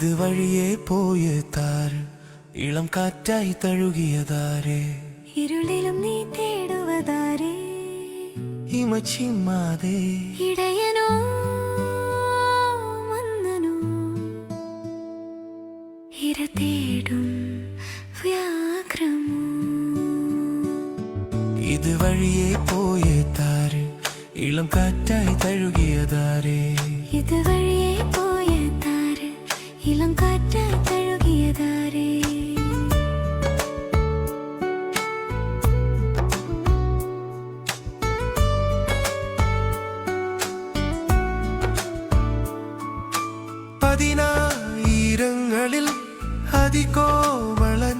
ഇതുവഴിയെ പോയതാര്, ഇളം കാറ്റായി തഴുകിയതാരേ, ഇരുളിലും നീ തേടുവതാരേ, ഹിമച്ചിമ്മാതെ ഇടയനോ മന്നനോ, ഇര തേടും വ്യാഘ്രമോ. ഇതുവഴിയെ പോയതാര്, ഇളം കാറ്റായി തഴുകിയതാരേ, ഇതുവഴിയെ പോയതാര്, ഇളം കാറ്റായി തഴുകിയതാരേ. പതിനായിരങ്ങളിൽ അതികോമളൻ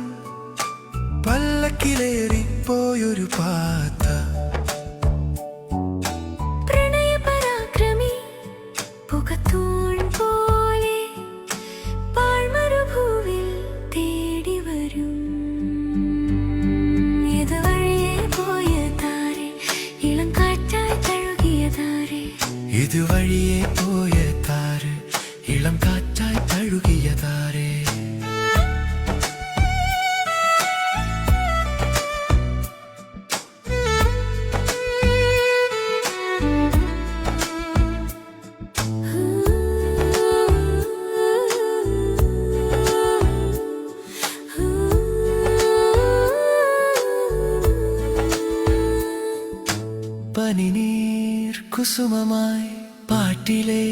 പല്ലക്കിലേറിപ്പോയൊരു പാത, പ്രണയപരാക്രമി പുകത്തൂൺ പോലെ പാഴ്മരുഭൂവിൽ തേടി വരും. ഇതുവഴിയെ പോയതാരേ, ഇളം കാറ്റായി തഴുകിയതാരേ, ഇതുവഴിയെ പോയതാര്, ഇളം കാറ്റായി തഴുകിയതാരേ. പനിനീർ കുസുമമായി പാട്ടിലെ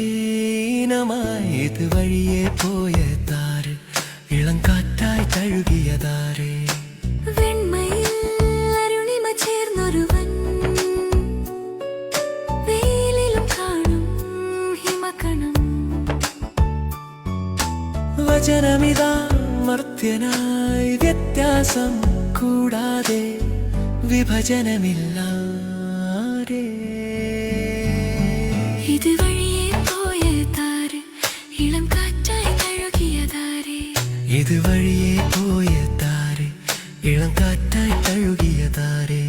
ഇനമായി, ഇതുവഴിയെ പോയതാര്, ഇളം കാറ്റായി തഴുകിയതാരേ. വെണ്മയിൽ അരുണിമ ചേർന്നൊരുവൻ, വെയിലിലും കാണും ഹിമകണം. വചനമിതാ മർത്യനായി, വ്യത്യാസം കൂടാതെ വിഭജനമില്ലാതെ. ഇതുവഴിയെ പോയതാര്, ഇളം കാറ്റായി തഴുകിയതാരേ, ഇതുവഴിയെ പോയതാര്, ഇളം കാറ്റായി തഴുകിയതാരേ.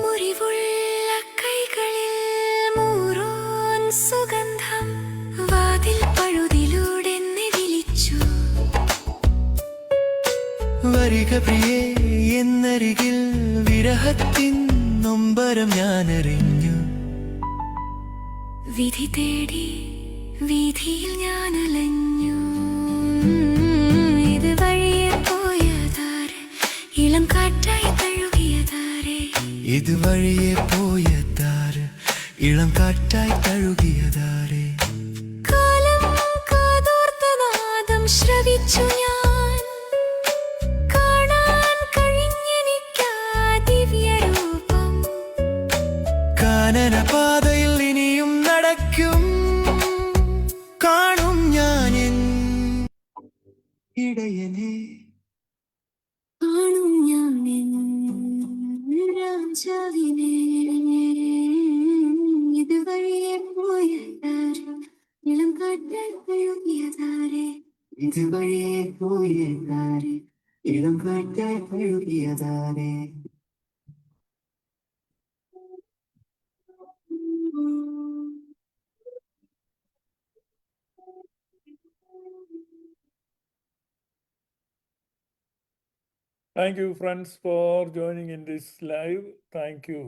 മുറിവുള്ള കൈകളിൽ മൂറോൻ സുഗന്ധം, വാതിൽ പഴുതിലൂടെ എന്നെ വിളിച്ചു. വരിക പ്രിയേ എന്നരികിൽ, വിരഹത്തിൻ നൊമ്പരം ഞാനറിഞ്ഞു. വിധി തേടി വീഥിയിൽ ഞാൻ അലഞ്ഞു. ഇതുവഴിയെ പോയതാര്, ഇളം കാറ്റായി തഴുകിയതാരേ, ഇതുവഴിയെ പോയതാര്, ഇളം കാറ്റായി തഴുകിയതാരേ. കാലം കാതോർത്ത നാദം ശ്രവിച്ചു ഞാൻ, കാണാൻ കഴിഞ്ഞെനിക്കാ ദിവ്യരൂപം. കാനന പാതയിൽ ഇനിയും നടക്കും, കാണും ഞാനെൻ ഇടയനെ. കാണും ഞാൻ രാജാവിനെ. ഇതുവഴിയെ പോയതാര്, ഇളം കാറ്റായി തഴുകിയതാരേ, ഇതുവഴിയെ പോയതാര്, ഇളം കാറ്റായി തഴുകിയതാരേ. Thank you, friends, for joining in this live. Thank you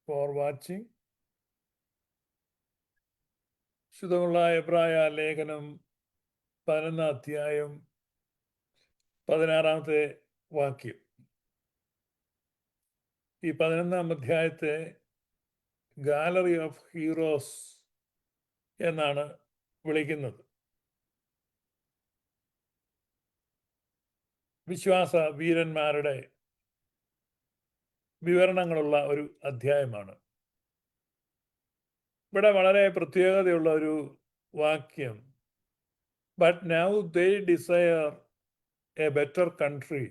for watching. ശുദ്ധമുള്ള എബ്രായ ലേഖനം 11 അധ്യായം 16 വാക്യം. ഈ 11 അധ്യായത്തെ ഗാലറി ഓഫ് ഹീറോസ് എന്നാണ് വിളിക്കുന്നത്. വിശ്വാസ വീരന്മാരുടെ വിവരണങ്ങളുള്ള ഒരു അധ്യായമാണ്. ഇവിടെ വളരെ പ്രത്യേകതയുള്ള ഒരു വാക്യം, but now they desire a better country,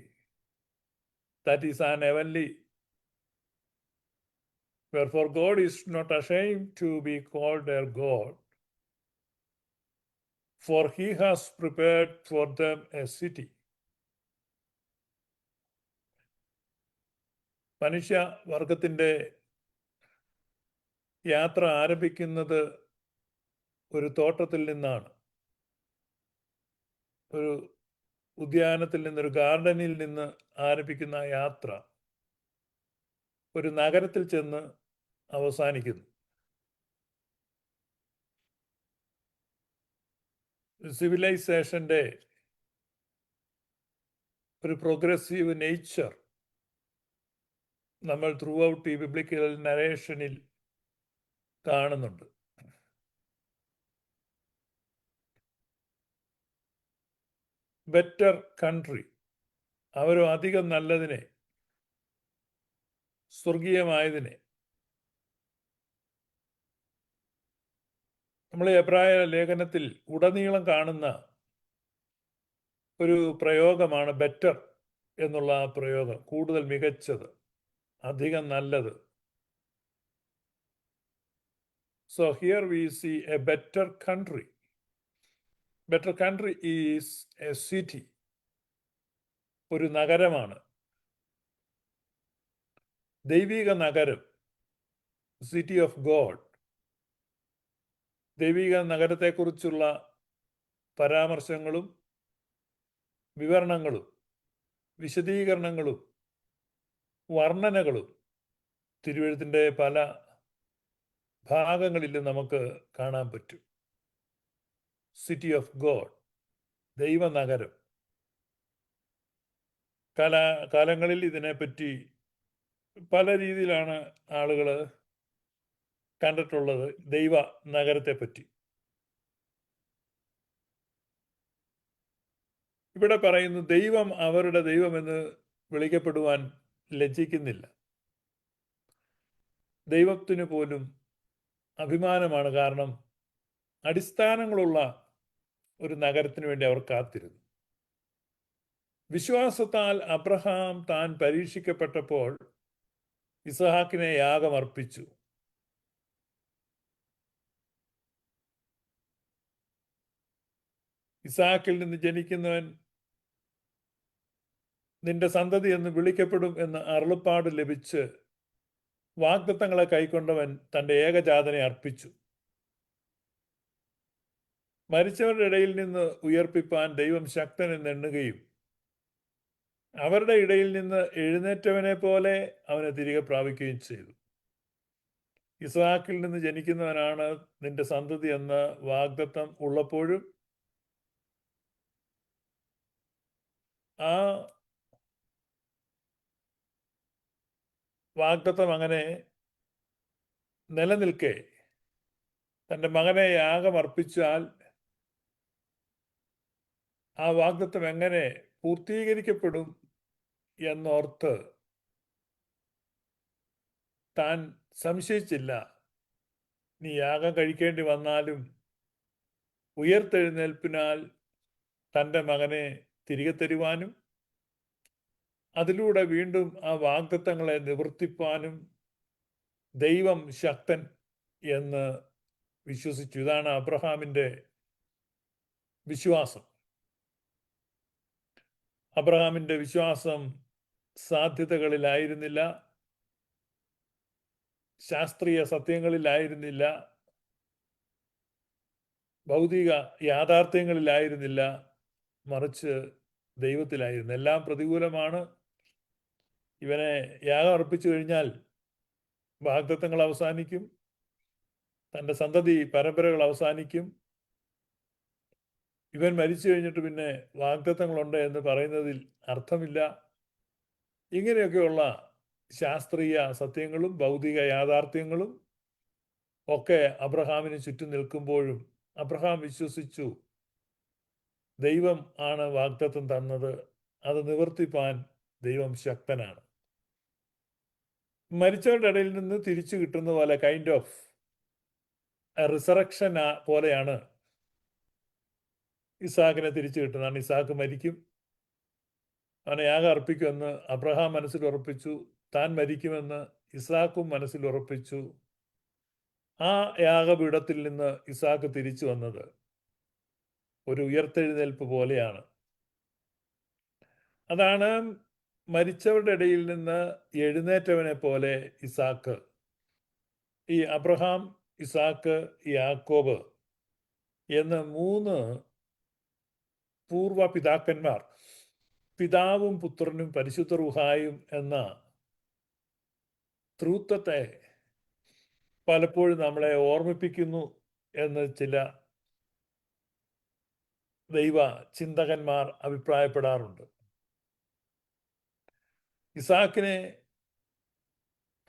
that is an heavenly Wherefore God is not ashamed to be called their God, for he has prepared for them a city. മനുഷ്യവർഗത്തിൻ്റെ യാത്ര ആരംഭിക്കുന്നത് ഒരു തോട്ടത്തിൽ നിന്നാണ്, ഒരു ഉദ്യാനത്തിൽ നിന്ന്, ഒരു ഗാർഡനിൽ നിന്ന് ആരംഭിക്കുന്ന യാത്ര ഒരു നഗരത്തിൽ ചെന്ന് അവസാനിക്കുന്നു. സിവിലൈസേഷൻ്റെ ഒരു പ്രോഗ്രസീവ് നേച്ചർ നമ്മൾ ത്രൂ ഔട്ട് ഈ ബിബ്ലിക്കൽ നരേഷനിൽ കാണുന്നുണ്ട്. ബെറ്റർ കൺട്രി, അവരോ അധികം നല്ലതിനെ, സ്വർഗീയമായതിനെ. നമ്മൾ എബ്രായ ലേഖനത്തിൽ ഉടനീളം കാണുന്ന ഒരു പ്രയോഗമാണ് ബെറ്റർ എന്നുള്ള ആ പ്രയോഗം. കൂടുതൽ മികച്ചത്, അധികം നല്ലത്. So here we see a better country. Better country is a city. ഒരു നഗരമാണ്, ദൈവിക നഗരം, സിറ്റി ഓഫ് ഗോഡ്. ദൈവിക നഗരത്തെക്കുറിച്ചുള്ള പരാമർശങ്ങളും വിവരണങ്ങളും വിശദീകരണങ്ങളും വർണ്ണനകളും തിരുവെഴുത്തിൻ്റെ പല ഭാഗങ്ങളിലും നമുക്ക് കാണാൻ പറ്റും. സിറ്റി ഓഫ് ഗോഡ്, ദൈവനഗരം. കാലങ്ങളിൽ ഇതിനെപ്പറ്റി പല രീതിയിലാണ് ആളുകൾ കണ്ടിട്ടുള്ളത്, ദൈവ നഗരത്തെപ്പറ്റി. ഇവിടെ പറയുന്നു, ദൈവം അവരുടെ ദൈവമെന്ന് വിളിക്കപ്പെടുവാൻ ലജ്ജിക്കുന്നില്ല. ദൈവത്തിന് പോലും അഭിമാനമാണ്. കാരണം അടിസ്ഥാനങ്ങളുള്ള ഒരു നഗരത്തിന് വേണ്ടി അവർ കാത്തിരുന്നു. വിശ്വാസത്താൽ അബ്രഹാം താൻ പരീക്ഷിക്കപ്പെട്ടപ്പോൾ ഇസഹാക്കിനെ യാഗമർപ്പിച്ചു. ഇസഹാക്കിൽ നിന്ന് ജനിക്കുന്നവൻ നിന്റെ സന്തതി എന്ന് വിളിക്കപ്പെടും എന്ന് അരുളപ്പാട് ലഭിച്ച് വാഗ്ദത്തങ്ങളെ കൈക്കൊണ്ടവൻ തൻ്റെ ഏകജാതനെ അർപ്പിച്ചു. മരിച്ചവരുടെ ഇടയിൽ നിന്ന് ഉയർപ്പിപ്പാൻ ദൈവം ശക്തനെന്നെണ്ണുകയും അവരുടെ ഇടയിൽ നിന്ന് എഴുന്നേറ്റവനെ പോലെ അവനെ തിരികെ പ്രാപിക്കുകയും ചെയ്തു. ഇസ്ഹാക്കിൽ നിന്ന് ജനിക്കുന്നവനാണ് നിന്റെ സന്തതി എന്ന വാഗ്ദത്തം ഉള്ളപ്പോഴും ആ വാഗ്ദത്തം അങ്ങനെ നിലനിൽക്കെ തൻ്റെ മകനെ യാഗമർപ്പിച്ചാൽ ആ വാഗ്ദത്തം എങ്ങനെ പൂർത്തീകരിക്കപ്പെടും എന്നോർത്ത് താൻ സംശയിച്ചില്ല. നീ യാഗം കഴിക്കേണ്ടി വന്നാലും ഉയർത്തെഴുന്നേൽപ്പിനാൽ തൻ്റെ മകനെ തിരികെ തരുവാനും അതിലൂടെ വീണ്ടും ആ വാഗ്ദത്തങ്ങളെ നിവർത്തിപ്പാനും ദൈവം ശക്തൻ എന്ന് വിശ്വസിച്ചു. ഇതാണ് അബ്രഹാമിൻ്റെ വിശ്വാസം. അബ്രഹാമിൻ്റെ വിശ്വാസം സാധ്യതകളിലായിരുന്നില്ല, ശാസ്ത്രീയ സത്യങ്ങളിലായിരുന്നില്ല, ഭൗതിക യാഥാർത്ഥ്യങ്ങളിലായിരുന്നില്ല, മറിച്ച് ദൈവത്തിലായിരുന്നു. എല്ലാം പ്രതികൂലമാണ്. ഇവനെ യാഗം അർപ്പിച്ചു കഴിഞ്ഞാൽ വാഗ്ദത്തങ്ങൾ അവസാനിക്കും, തൻ്റെ സന്തതി പരമ്പരകൾ അവസാനിക്കും. ഇവൻ മരിച്ചു കഴിഞ്ഞിട്ട് പിന്നെ വാഗ്ദത്തങ്ങളുണ്ട് എന്ന് പറയുന്നതിൽ അർത്ഥമില്ല. ഇങ്ങനെയൊക്കെയുള്ള ശാസ്ത്രീയ സത്യങ്ങളും ഭൗതിക യാഥാർത്ഥ്യങ്ങളും ഒക്കെ അബ്രഹാമിന് ചുറ്റും നിൽക്കുമ്പോഴും അബ്രഹാം വിശ്വസിച്ചു, ദൈവം ആണ് വാഗ്ദത്തം തന്നത്, അത് നിവർത്തിപ്പാൻ ദൈവം ശക്തനാണ്. മരിച്ചവരുടെ ഇടയിൽ നിന്ന് തിരിച്ചു കിട്ടുന്ന പോലെ കൈൻഡ് ഓഫ് റിസറക്ഷൻ പോലെയാണ് ഇസാക്കിനെ തിരിച്ചു കിട്ടുന്നതാണ്. ഇസാക്ക് മരിക്കും, അവനെ യാഗം അർപ്പിക്കുമെന്ന് അബ്രഹാം മനസ്സിൽ ഉറപ്പിച്ചു. താൻ മരിക്കുമെന്ന് ഇസാക്കും മനസ്സിൽ ഉറപ്പിച്ചു. ആ യാഗപീഠത്തിൽ നിന്ന് ഇസാക്ക് തിരിച്ചു വന്നത് ഒരു ഉയർത്തെഴുന്നേൽപ്പ് പോലെയാണ്. അതാണ് മരിച്ചവരുടെ ഇടയിൽ നിന്ന് എഴുന്നേറ്റവനെ പോലെ ഇസാക്ക്. ഈ അബ്രഹാം, ഇസാക്ക്, യാക്കോബ് എന്ന 3 പൂർവ പിതാക്കന്മാർ, പിതാവും പുത്രനും പരിശുദ്ധ റൂഹായും എന്ന ത്രിത്വത്തെ പലപ്പോഴും നമ്മളെ ഓർമ്മിപ്പിക്കുന്നു എന്ന് ചില ദൈവ ചിന്തകന്മാർ അഭിപ്രായപ്പെടാറുണ്ട്. ഇസാക്കിനെ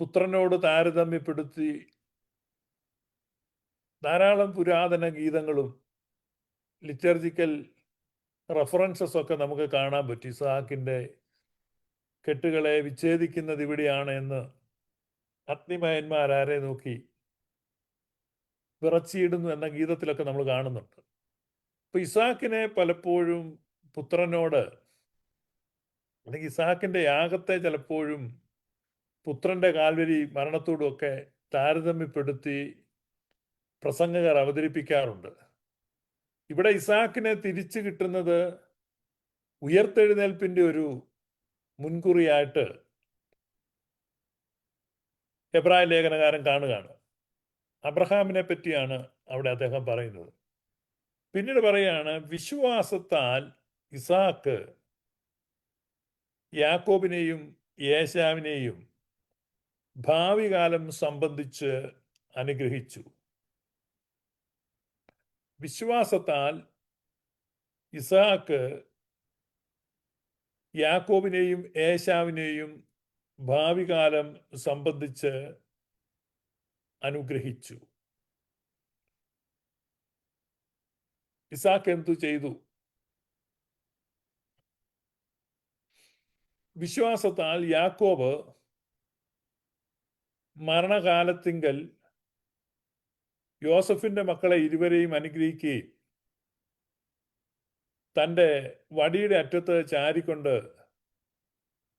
പുത്രനോട് താരതമ്യപ്പെടുത്തി ധാരാളം പുരാതന ഗീതങ്ങളും ലിറ്റർജിക്കൽ റെഫറൻസസ് ഒക്കെ നമുക്ക് കാണാൻ പറ്റും. ഇസാക്കിൻ്റെ കെട്ടുകളെ വിച്ഛേദിക്കുന്നത് ഇവിടെയാണ് എന്ന് അഗ്നിമയന്മാരാരെ നോക്കി വിറച്ചിയിടുന്നു എന്ന ഗീതത്തിലൊക്കെ നമ്മൾ കാണുന്നുണ്ട്. അപ്പൊ ഇസാക്കിനെ പലപ്പോഴും പുത്രനോട്, അല്ലെങ്കിൽ ഇസാക്കിന്റെ യാഗത്തെ ചിലപ്പോഴും പുത്രന്റെ കാൽവരി മരണത്തോടുമൊക്കെ താരതമ്യപ്പെടുത്തി പ്രസംഗകർ അവതരിപ്പിക്കാറുണ്ട്. ഇവിടെ ഇസാക്കിനെ തിരിച്ചു കിട്ടുന്നത് ഉയർത്തെഴുന്നേൽപ്പിന്റെ ഒരു മുൻകുറിയായിട്ട് എബ്രായ ലേഖനകാരൻ കാണുകയാണ്. അബ്രഹാമിനെ പറ്റിയാണ് അവിടെ അദ്ദേഹം പറയുന്നത്. പിന്നീട് പറയാണ്, വിശ്വാസത്താൽ ഇസാക്ക് യാക്കോബിനെയും യേശാവിനെയും ഭാവി കാലം സംബന്ധിച്ച് അനുഗ്രഹിച്ചു. വിശ്വാസത്താൽ ഇസാക്ക് യാക്കോബിനെയും ഏശാവിനെയും ഭാവി കാലം സംബന്ധിച്ച് അനുഗ്രഹിച്ചു. ഇസാക്ക് എന്തു ചെയ്തു? വിശ്വാസത്താൽ യാക്കോബ് മരണകാലത്തിങ്കൽ യോസഫിന്റെ മക്കളെ ഇരുവരെയും അനുഗ്രഹിക്കുകയും തൻ്റെ വടിയുടെ അറ്റത്ത് ചാരിക്കൊണ്ട്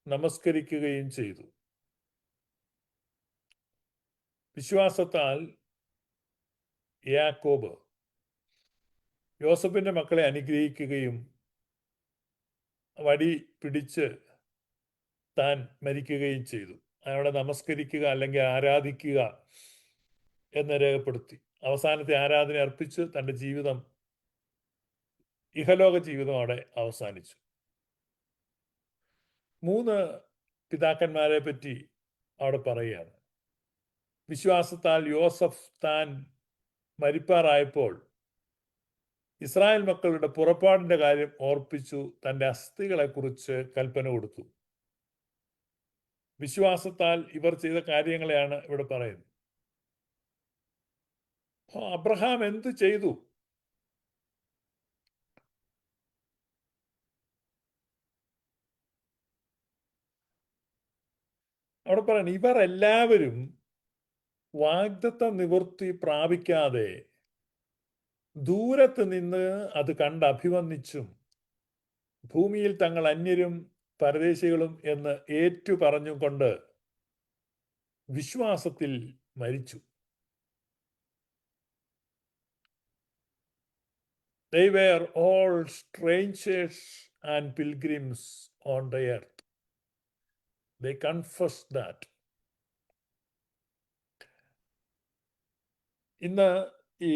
നമസ്കരിക്കുകയും ചെയ്തു. വിശ്വാസത്താൽ യാക്കോബ് യോസഫിന്റെ മക്കളെ അനുഗ്രഹിക്കുകയും വടി പിടിച്ച് താൻ മരിക്കുകയും ചെയ്തു. അവിടെ നമസ്കരിക്കുക അല്ലെങ്കിൽ ആരാധിക്കുക എന്ന് രേഖപ്പെടുത്തി. അവസാനത്തെ ആരാധന അർപ്പിച്ച് തൻ്റെ ജീവിതം, ഇഹലോക ജീവിതം അവിടെ അവസാനിച്ചു. 3 പിതാക്കന്മാരെ പറ്റി അവിടെ പറയുകയാണ്. വിശ്വാസത്താൽ യോസഫ് താൻ മരിപ്പാറായപ്പോൾ ഇസ്രായേൽ മക്കളുടെ പുറപ്പാടിന്റെ കാര്യം ഓർപ്പിച്ചു തൻ്റെ അസ്ഥികളെക്കുറിച്ച് കൽപ്പന കൊടുത്തു. വിശ്വാസത്താൽ ഇവർ ചെയ്ത കാര്യങ്ങളെയാണ് ഇവിടെ പറയുന്നത്. അബ്രഹാം എന്ത് ചെയ്തു? അവിടെ പറയുന്നത്, ഇവർ എല്ലാവരും വാഗ്ദത്ത നിവൃത്തി പ്രാപിക്കാതെ ദൂരത്ത് നിന്ന് അത് കണ്ട് അഭിവന്ദിച്ചും ഭൂമിയിൽ തങ്ങൾ അന്യരും പരദേശികളും എന്ന് ഏറ്റു പറഞ്ഞുകൊണ്ട് വിശ്വാസത്തിൽ മരിച്ചു. They were all strangers and pilgrims on the earth. They confessed that. ഇന്ന് ഈ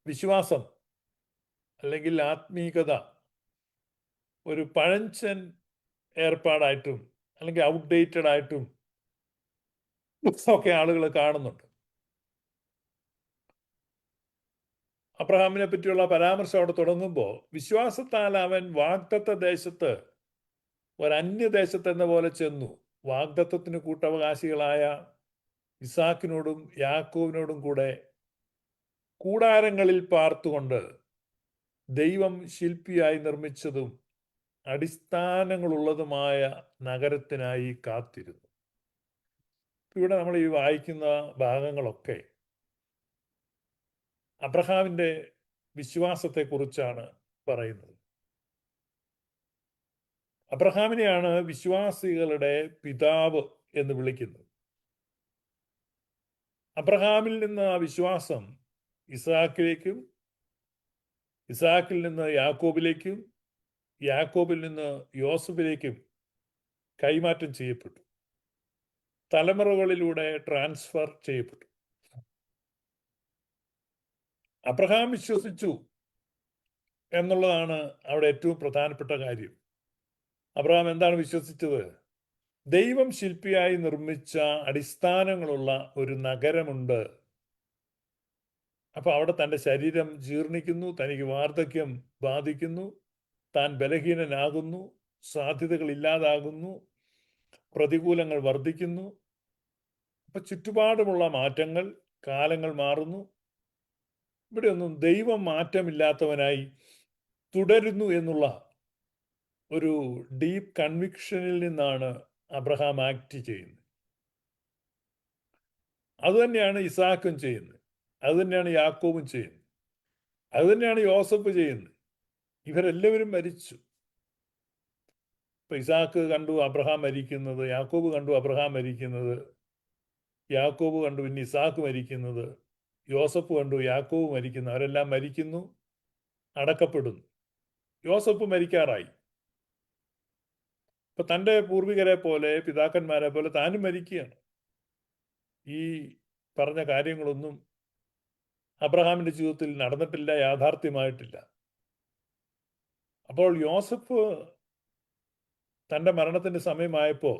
വിശ്വാസം അല്ലെങ്കിൽ ആത്മീകത ഒരു പഴഞ്ചൻ ഏർപ്പാടായിട്ടും അല്ലെങ്കിൽ ഔട്ട്ഡേറ്റഡ് ആയിട്ടും ഒക്കെ ആളുകൾ കാണുന്നുണ്ട്. അബ്രഹാമിനെ പറ്റിയുള്ള പരാമർശം അവിടെ തുടങ്ങുമ്പോൾ, വിശ്വാസത്താൽ അവൻ വാഗ്ദത്ത ദേശത്ത് ഒരന്യദേശത്ത് എന്ന പോലെ ചെന്നു. വാഗ്ദത്തത്തിന് കൂട്ടവകാശികളായ ഇസാക്കിനോടും യാക്കോബിനോടും കൂടെ കൂടാരങ്ങളിൽ പാർത്തുകൊണ്ട് ദൈവം ശില്പിയായി നിർമ്മിച്ചതും അടിസ്ഥാനങ്ങളുള്ളതുമായ നഗരത്തിനായി കാത്തിരുന്നു. ഇവിടെ നമ്മൾ ഈ വായിക്കുന്ന ഭാഗങ്ങളൊക്കെ അബ്രഹാമിന്റെ വിശ്വാസത്തെക്കുറിച്ചാണ് പറയുന്നത്. അബ്രഹാമിനെയാണ് വിശ്വാസികളുടെ പിതാവ് എന്ന് വിളിക്കുന്നത്. അബ്രഹാമിൽ നിന്ന് ആ വിശ്വാസം ഇസ്ഹാക്കിലേക്കും, ഇസ്ഹാക്കിൽ നിന്ന് യാക്കോബിലേക്കും, യാക്കോബിൽ നിന്ന് യോസഫിലേക്കും കൈമാറ്റം ചെയ്യപ്പെട്ടു, തലമുറകളിലൂടെ ട്രാൻസ്ഫർ ചെയ്യപ്പെട്ടു. അബ്രഹാം വിശ്വസിച്ചു എന്നുള്ളതാണ് അവിടെ ഏറ്റവും പ്രധാനപ്പെട്ട കാര്യം. അബ്രഹാം എന്താണ് വിശ്വസിച്ചത്? ദൈവം ശില്പിയായി നിർമ്മിച്ച അടിസ്ഥാനങ്ങളുള്ള ഒരു നഗരമുണ്ട്. അപ്പൊ അവിടെ തൻ്റെ ശരീരം ജീർണിക്കുന്നു, തനിക്ക് വാർദ്ധക്യം ബാധിക്കുന്നു, താൻ ബലഹീനനാകുന്നു, സാധ്യതകൾ ഇല്ലാതാകുന്നു, പ്രതികൂലങ്ങൾ വർദ്ധിക്കുന്നു. അപ്പൊ ചുറ്റുപാടുമുള്ള മാറ്റങ്ങൾ, കാലങ്ങൾ മാറുന്നു. ഇവിടെയൊന്നും ദൈവം മാറ്റമില്ലാത്തവനായി തുടരുന്നു എന്നുള്ള ഒരു ഡീപ്പ് കൺവിക്ഷനിൽ നിന്നാണ് അബ്രഹാം ആക്ട് ചെയ്യുന്നത്. അതുതന്നെയാണ് ഇസാക്കും ചെയ്യുന്നത്, അതുതന്നെയാണ് യാക്കോബും ചെയ്യുന്നത്, അതുതന്നെയാണ് യോസഫ് ചെയ്യുന്നത്. ഇവരെല്ലാവരും മരിച്ചു. ഇപ്പൊ ഇസാക്ക് കണ്ടു അബ്രഹാം മരിക്കുന്നത്, യാക്കോബ് കണ്ടു അബ്രഹാം മരിക്കുന്നത്, യാക്കോബ് കണ്ടു പിന്നെ ഇസാക്ക് മരിക്കുന്നത്, യോസഫ് കണ്ടു യാക്കോബ് മരിക്കുന്നു. അവരെല്ലാം മരിക്കുന്നു, അടക്കപ്പെടുന്നു. യോസഫ് മരിക്കാറായി. ഇപ്പൊ തൻ്റെ പൂർവികരെ പോലെ, പിതാക്കന്മാരെ പോലെ താനും മരിക്കുകയാണ്. ഈ പറഞ്ഞ കാര്യങ്ങളൊന്നും അബ്രഹാമിന്റെ ജീവിതത്തിൽ നടന്നിട്ടില്ല, യാഥാർത്ഥ്യമായിട്ടില്ല. അപ്പോൾ യോസഫ് തൻ്റെ മരണത്തിന്റെ സമയമായപ്പോൾ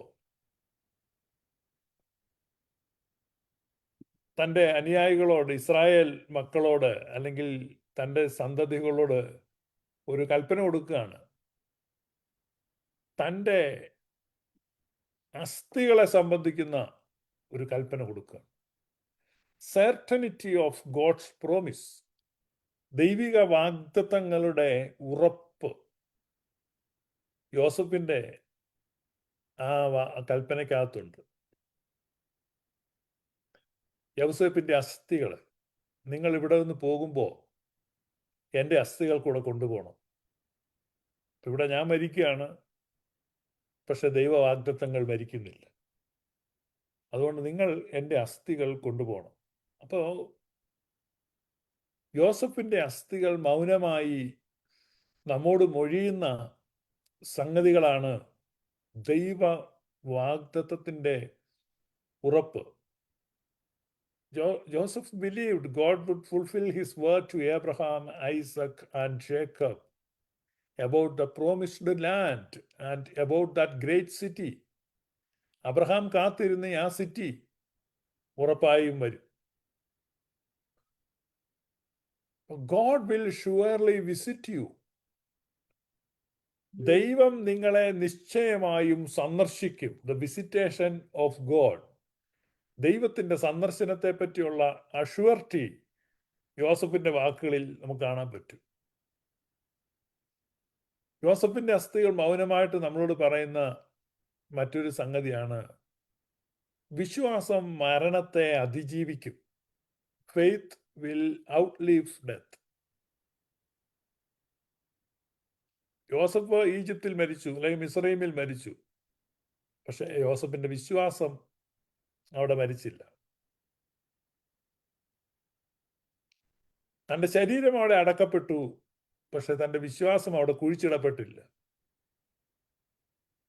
തൻ്റെ അനുയായികളോട്, ഇസ്രായേൽ മക്കളോട്, അല്ലെങ്കിൽ തൻ്റെ സന്തതികളോട് ഒരു കൽപ്പന കൊടുക്കുകയാണ്. തൻ്റെ അസ്ഥികളെ സംബന്ധിക്കുന്ന ഒരു കൽപ്പന കൊടുക്കുക. സെർട്ടനിറ്റി ഓഫ് ഗോഡ്സ് പ്രോമിസ്, ദൈവിക വാഗ്ദത്തങ്ങളുടെ ഉറപ്പ് യോസഫിന്റെ ആ കൽപ്പനയ്ക്കകത്തുണ്ട്. യൗസേപ്പിന്റെ അസ്ഥികൾ, നിങ്ങൾ ഇവിടെ നിന്ന് പോകുമ്പോൾ എൻ്റെ അസ്ഥികൾ കൂടെ കൊണ്ടുപോകണം. ഇവിടെ ഞാൻ മരിക്കുകയാണ്, പക്ഷെ ദൈവവാഗ്ദത്തങ്ങൾ മരിക്കുന്നില്ല. അതുകൊണ്ട് നിങ്ങൾ എൻ്റെ അസ്ഥികൾ കൊണ്ടുപോകണം. അപ്പോൾ യോസഫിന്റെ അസ്ഥികൾ മൗനമായി നമ്മോട് മൊഴിയുന്ന സംഗതികളാണ് ദൈവ വാഗ്ദത്തത്തിൻ്റെ ഉറപ്പ്. Joseph believed God would fulfill his word to Abraham, Isaac, and Jacob about the promised land and about that great city. Abraham കാത്തിരുന്ന ആ സിറ്റി ഉറപ്പായും വരും. God will surely visit you. ദൈവം നിങ്ങളെ നിശ്ചയമായും സന്ദർശിക്കും. The visitation of God. ദൈവത്തിൻ്റെ സന്ദർശനത്തെ പറ്റിയുള്ള അഷ്വർട്ടി യോസഫിന്റെ വാക്കുകളിൽ നമുക്ക് കാണാൻ പറ്റും. യോസഫിന്റെ അസ്ഥികൾ മൗനമായിട്ട് നമ്മളോട് പറയുന്ന മറ്റൊരു സംഗതിയാണ്, വിശ്വാസം മരണത്തെ അതിജീവിക്കും. Faith will outlive death. Yosef ഈജിപ്തിൽ മരിച്ചു, അല്ലെങ്കിൽ മിസ്രൈമിൽ മരിച്ചു, പക്ഷെ യോസഫിന്റെ വിശ്വാസം അവിടെ മരിച്ചില്ല. തൻ്റെ ശരീരം അവിടെ അടക്കപ്പെട്ടു, പക്ഷെ തൻ്റെ വിശ്വാസം അവിടെ കുഴിച്ചിടപ്പെട്ടില്ല.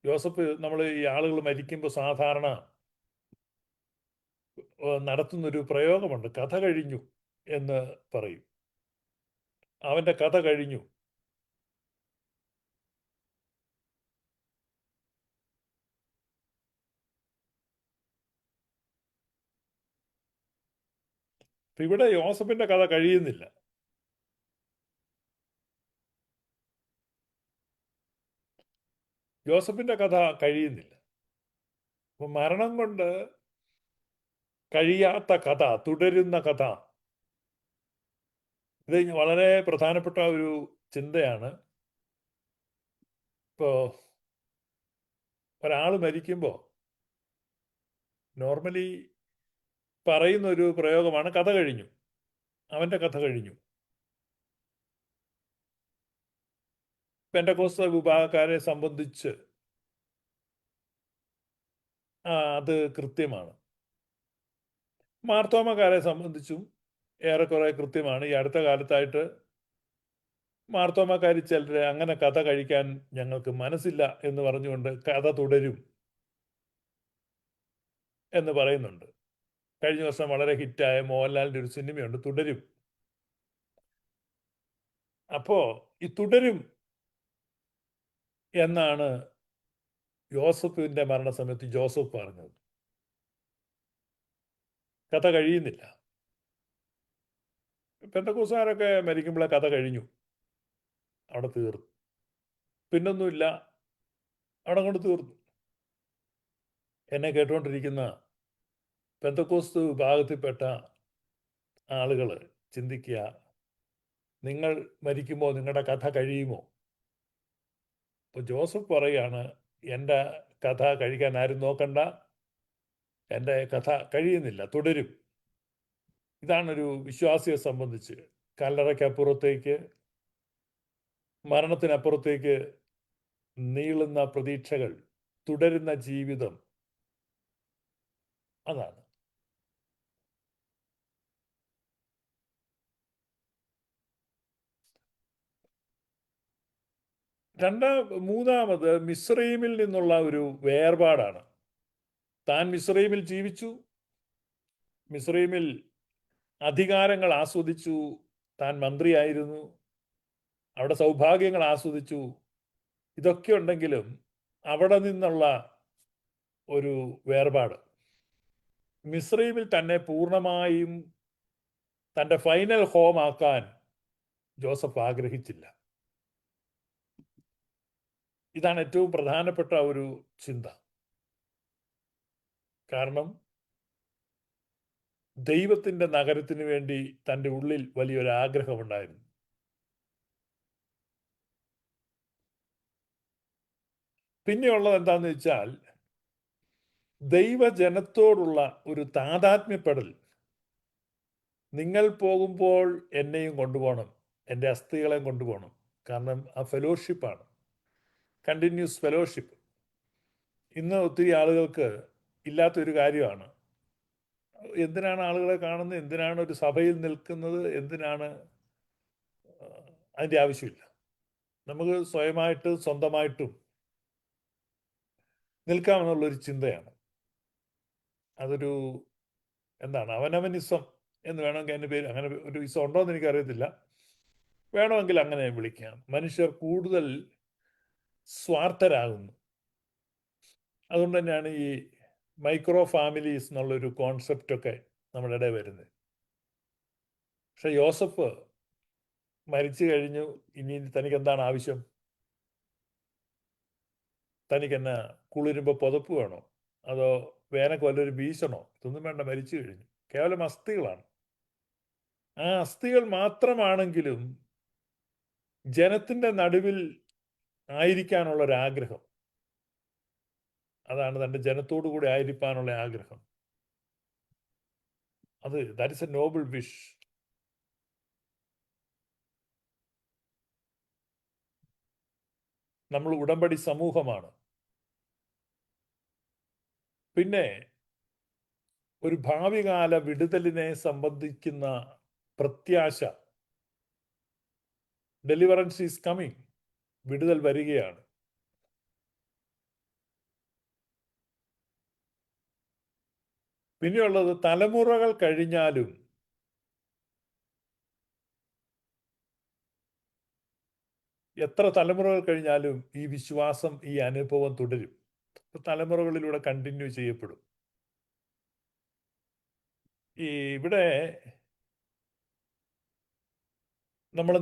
യോസഫ്, നമ്മൾ ഈ ആളുകൾ മരിക്കുമ്പോൾ സാധാരണ നടത്തുന്നൊരു പ്രയോഗമുണ്ട്, കഥ കഴിഞ്ഞു എന്ന് പറയും. അവൻ്റെ കഥ കഴിഞ്ഞു. ഇവിടെ യോസഫിന്റെ കഥ കഴിയുന്നില്ല. യോസഫിന്റെ കഥ കഴിയുന്നില്ല. അപ്പൊ മരണം കൊണ്ട് കഴിയാത്ത കഥ, തുടരുന്ന കഥ, ഇത് വളരെ പ്രധാനപ്പെട്ട ഒരു ചിന്തയാണ്. ഇപ്പോ ഒരാൾ മരിക്കുമ്പോൾ നോർമലി പറയുന്ന ഒരു പ്രയോഗമാണ് കഥ കഴിഞ്ഞു, അവൻ്റെ കഥ കഴിഞ്ഞു. പെന്തക്കോസ്ത് വിഭാഗക്കാരെ സംബന്ധിച്ച് അത് കൃത്യമാണ്. മാർത്തോമക്കാരെ സംബന്ധിച്ചും ഏറെക്കുറെ കൃത്യമാണ്. ഈ അടുത്ത കാലത്തായിട്ട് മാർത്തോമക്കാർ ചിലർ അങ്ങനെ കഥ കഴിക്കാൻ ഞങ്ങൾക്ക് മനസ്സില്ല എന്ന് പറഞ്ഞുകൊണ്ട് കഥ തുടരും എന്ന് പറയുന്നുണ്ട്. കഴിഞ്ഞ വർഷം വളരെ ഹിറ്റായ മോഹൻലാലിൻ്റെ ഒരു സിനിമയുണ്ട്, തുടരും. അപ്പോ ഈ തുടരും എന്നാണ് യോസഫിന്റെ മരണസമയത്ത് ജോസഫ് പറഞ്ഞത്. കഥ കഴിയുന്നില്ല. പെന്തക്കോസ്തുകാരൊക്കെ മരിക്കുമ്പോഴേ കഥ കഴിഞ്ഞു, അവിടെ തീർന്നു, പിന്നൊന്നുമില്ല, അവിടെ കൊണ്ട് തീർന്നു. എന്നെ കേട്ടുകൊണ്ടിരിക്കുന്ന പെന്തക്കോസ്തു വിഭാഗത്തിൽപ്പെട്ട ആളുകൾ ചിന്തിക്കുക, നിങ്ങൾ മരിക്കുമ്പോൾ നിങ്ങളുടെ കഥ കഴിയുമോ? ഇപ്പോൾ ജോസഫ് പറയുകയാണ്, എൻ്റെ കഥ കഴിക്കാൻ ആരും നോക്കണ്ട, എൻ്റെ കഥ കഴിയുന്നില്ല, തുടരും. ഇതാണൊരു വിശ്വാസിയെ സംബന്ധിച്ച് കല്ലറയ്ക്കപ്പുറത്തേക്ക്, മരണത്തിനപ്പുറത്തേക്ക് നീളുന്ന പ്രതീക്ഷകൾ, തുടരുന്ന ജീവിതം. അതാണ്. മൂന്നാമത് മിസ്രൈമിൽ നിന്നുള്ള ഒരു വേർപാടാണ്. താൻ മിസ്രൈമിൽ ജീവിച്ചു, മിസ്രൈമിൽ അധികാരങ്ങൾ ആസ്വദിച്ചു, താൻ മന്ത്രിയായിരുന്നു, അവിടെ സൗഭാഗ്യങ്ങൾ ആസ്വദിച്ചു. ഇതൊക്കെ ഉണ്ടെങ്കിലും അവിടെ നിന്നുള്ള ഒരു വേർപാട്, മിസ്രൈമിൽ തന്നെ പൂർണ്ണമായും തൻ്റെ ഫൈനൽ ഹോം ആക്കാൻ ജോസഫ് ആഗ്രഹിച്ചില്ല. ഇതാണ് ഏറ്റവും പ്രധാനപ്പെട്ട ഒരു ചിന്ത. കാരണം ദൈവത്തിൻ്റെ നഗരത്തിന് വേണ്ടി തൻ്റെ ഉള്ളിൽ വലിയൊരു ആഗ്രഹമുണ്ടായിരുന്നു. പിന്നെയുള്ളത് എന്താണെന്ന് വെച്ചാൽ, ദൈവജനത്തോടുള്ള ഒരു താതാത്മ്യപ്പെടൽ. നിങ്ങൾ പോകുമ്പോൾ എന്നെയും കൊണ്ടുപോകണം, എൻ്റെ അസ്ഥികളെയും കൊണ്ടുപോകണം. കാരണം ആ ഫെലോഷിപ്പാണ്, കണ്ടിന്യൂസ് ഫെലോഷിപ്പ്. ഇന്ന് ഒത്തിരി ആളുകൾക്ക് ഇല്ലാത്തൊരു കാര്യമാണ്. എന്തിനാണ് ആളുകളെ കാണുന്നത്, എന്തിനാണ് ഒരു സഭയിൽ നിൽക്കുന്നത്, എന്തിനാണ്? അതിൻ്റെ ആവശ്യമില്ല. നമുക്ക് സ്വന്തമായിട്ടും നിൽക്കാമെന്നുള്ളൊരു ചിന്തയാണ്. അതൊരു എന്താണ്, അവനവനിസം എന്ന് വേണമെങ്കിൽ അതിൻ്റെ പേര്, അങ്ങനെ ഒരു ഇസം ഉണ്ടോ എന്ന് എനിക്കറിയത്തില്ല, വേണമെങ്കിൽ അങ്ങനെ വിളിക്കാം. മനുഷ്യർ കൂടുതൽ സ്വാർത്ഥരാകുന്നു. അതുകൊണ്ട് തന്നെയാണ് ഈ മൈക്രോ ഫാമിലീസ് എന്നുള്ളൊരു കോൺസെപ്റ്റൊക്കെ നമ്മുടെ ഇടയിൽ വരുന്നത്. പക്ഷെ യോസഫ് മരിച്ചു കഴിഞ്ഞു, ഇനി തനിക്ക് എന്താണ് ആവശ്യം? തനിക്കെന്നാ കുളിരുമ്പോൾ പുതപ്പ് വേണോ, അതോ വേനക്ക് വല്ലൊരു വീശണോ? ഇതൊന്നും വേണ്ട, മരിച്ചു കഴിഞ്ഞു. കേവലം അസ്ഥികളാണ്. ആ അസ്ഥികൾ മാത്രമാണെങ്കിലും ജനത്തിൻ്റെ നടുവിൽ ആയിരിക്കാനുള്ളൊരാഗ്രഹം, അതാണ് തൻ്റെ ജനത്തോടു കൂടി ആയിരിക്കാനുള്ള ആഗ്രഹം. That is A Noble wish. നമ്മൾ ഉടമ്പടി സമൂഹമാണ്. പിന്നെ ഒരു ഭാവികാല വിടുതലിനെ സംബന്ധിക്കുന്ന പ്രത്യാശ. ഡെലിവറൻസ് ഈസ് കമ്മിങ്, വിടുതൽ വരികയാണ്. പിന്നെയുള്ളത്, തലമുറകൾ കഴിഞ്ഞാലും എത്ര തലമുറകൾ കഴിഞ്ഞാലും ഈ വിശ്വാസം, ഈ അനുഭവം തുടരും. തലമുറകളിലൂടെ കണ്ടിന്യൂ ചെയ്യപ്പെടും. ഇവിടെ നമ്മൾ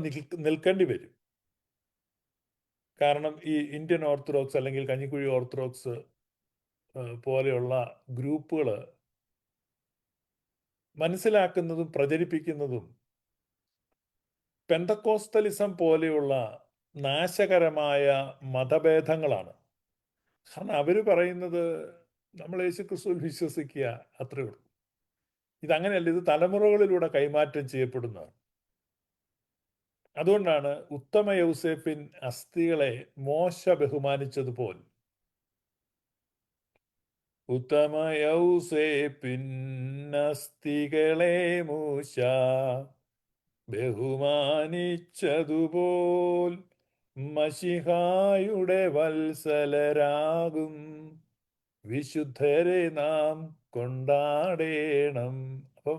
നിൽക്കേണ്ടി വരും. കാരണം ഈ ഇന്ത്യൻ ഓർത്തഡോക്സ് അല്ലെങ്കിൽ കഞ്ഞിക്കുഴി ഓർത്തഡോക്സ് പോലെയുള്ള ഗ്രൂപ്പുകൾ മനസ്സിലാക്കുന്നതും പ്രചരിപ്പിക്കുന്നതും പെന്തക്കോസ്തലിസം പോലെയുള്ള നാശകരമായ മതഭേദങ്ങളാണ്. കാരണം അവർ പറയുന്നത് നമ്മൾ യേശുക്രിസ്തുവിൽ വിശ്വസിക്കുക, അത്രയേ ഉള്ളൂ. ഇതങ്ങനെയല്ല, ഇത് തലമുറകളിലൂടെ കൈമാറ്റം ചെയ്യപ്പെടുന്നതാണ്. അതുകൊണ്ടാണ് ഉത്തമ യൗസേപ്പിൻ അസ്ഥികളെ മോശ ബഹുമാനിച്ചതുപോലെ ഉത്തമ യൗസേപ്പിന്നസ്തികളെ മൂശ ബഹുമാനിച്ചതുപോൽ മശിഹായുടെ വത്സലരാകും വിശുദ്ധരെ നാം കൊണ്ടാടേണം. അപ്പം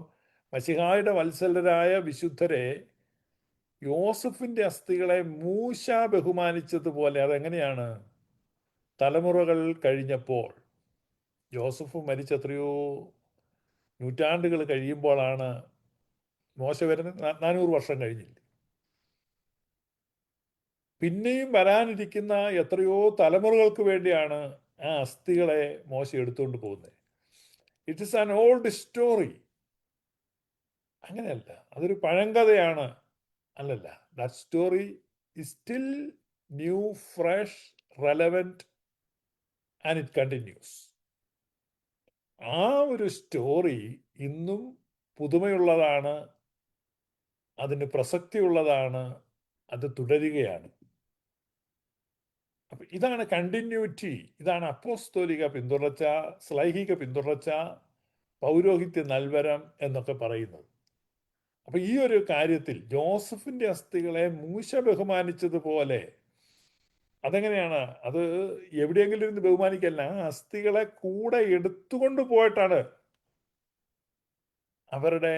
മശിഹായുടെ വത്സലരായ വിശുദ്ധരെ യോസഫിന്റെ അസ്ഥികളെ മൂശ ബഹുമാനിച്ചതുപോലെ. അതെങ്ങനെയാണ്? തലമുറകൾ കഴിഞ്ഞപ്പോൾ, യോസഫ് മരിച്ചെത്രയോ നൂറ്റാണ്ടുകൾ കഴിയുമ്പോഴാണ് മോശ വരുന്നത്. 400 വർഷം കഴിഞ്ഞില്ല. പിന്നെയും വരാനിരിക്കുന്ന എത്രയോ തലമുറകൾക്ക് വേണ്ടിയാണ് ആ അസ്ഥികളെ മോശ എടുത്തുകൊണ്ട് പോകുന്നത്. It is an old story. അങ്ങനെയല്ല, അതൊരു പഴങ്കഥയാണ്. അല്ലല്ല, that story is still new, fresh, relevant, and it continues. ആ ഒരു സ്റ്റോറി ഇന്നും പുതുമയുള്ളതാണ്, അതിന് പ്രസക്തിയുള്ളതാണ്, അത് തുടരുകയാണ്. അപ്പം ഇതാണ് കണ്ടിന്യൂറ്റി, ഇതാണ് അപ്പോസ്തോലിക പിന്തുടർച്ച, ശ്ലൈഹിക പിന്തുടർച്ച, പൗരോഹിത്യ നൽവരം എന്നൊക്കെ പറയുന്നത്. അപ്പൊ ഈ ഒരു കാര്യത്തിൽ ജോസഫിന്റെ അസ്ഥികളെ മൂശ ബഹുമാനിച്ചതുപോലെ, അതെങ്ങനെയാണ്? അത് എവിടെയെങ്കിലും ഇരുന്ന് ബഹുമാനിക്കല്ല, ആ അസ്ഥികളെ കൂടെ എടുത്തുകൊണ്ട് പോയിട്ടാണ് അവരുടെ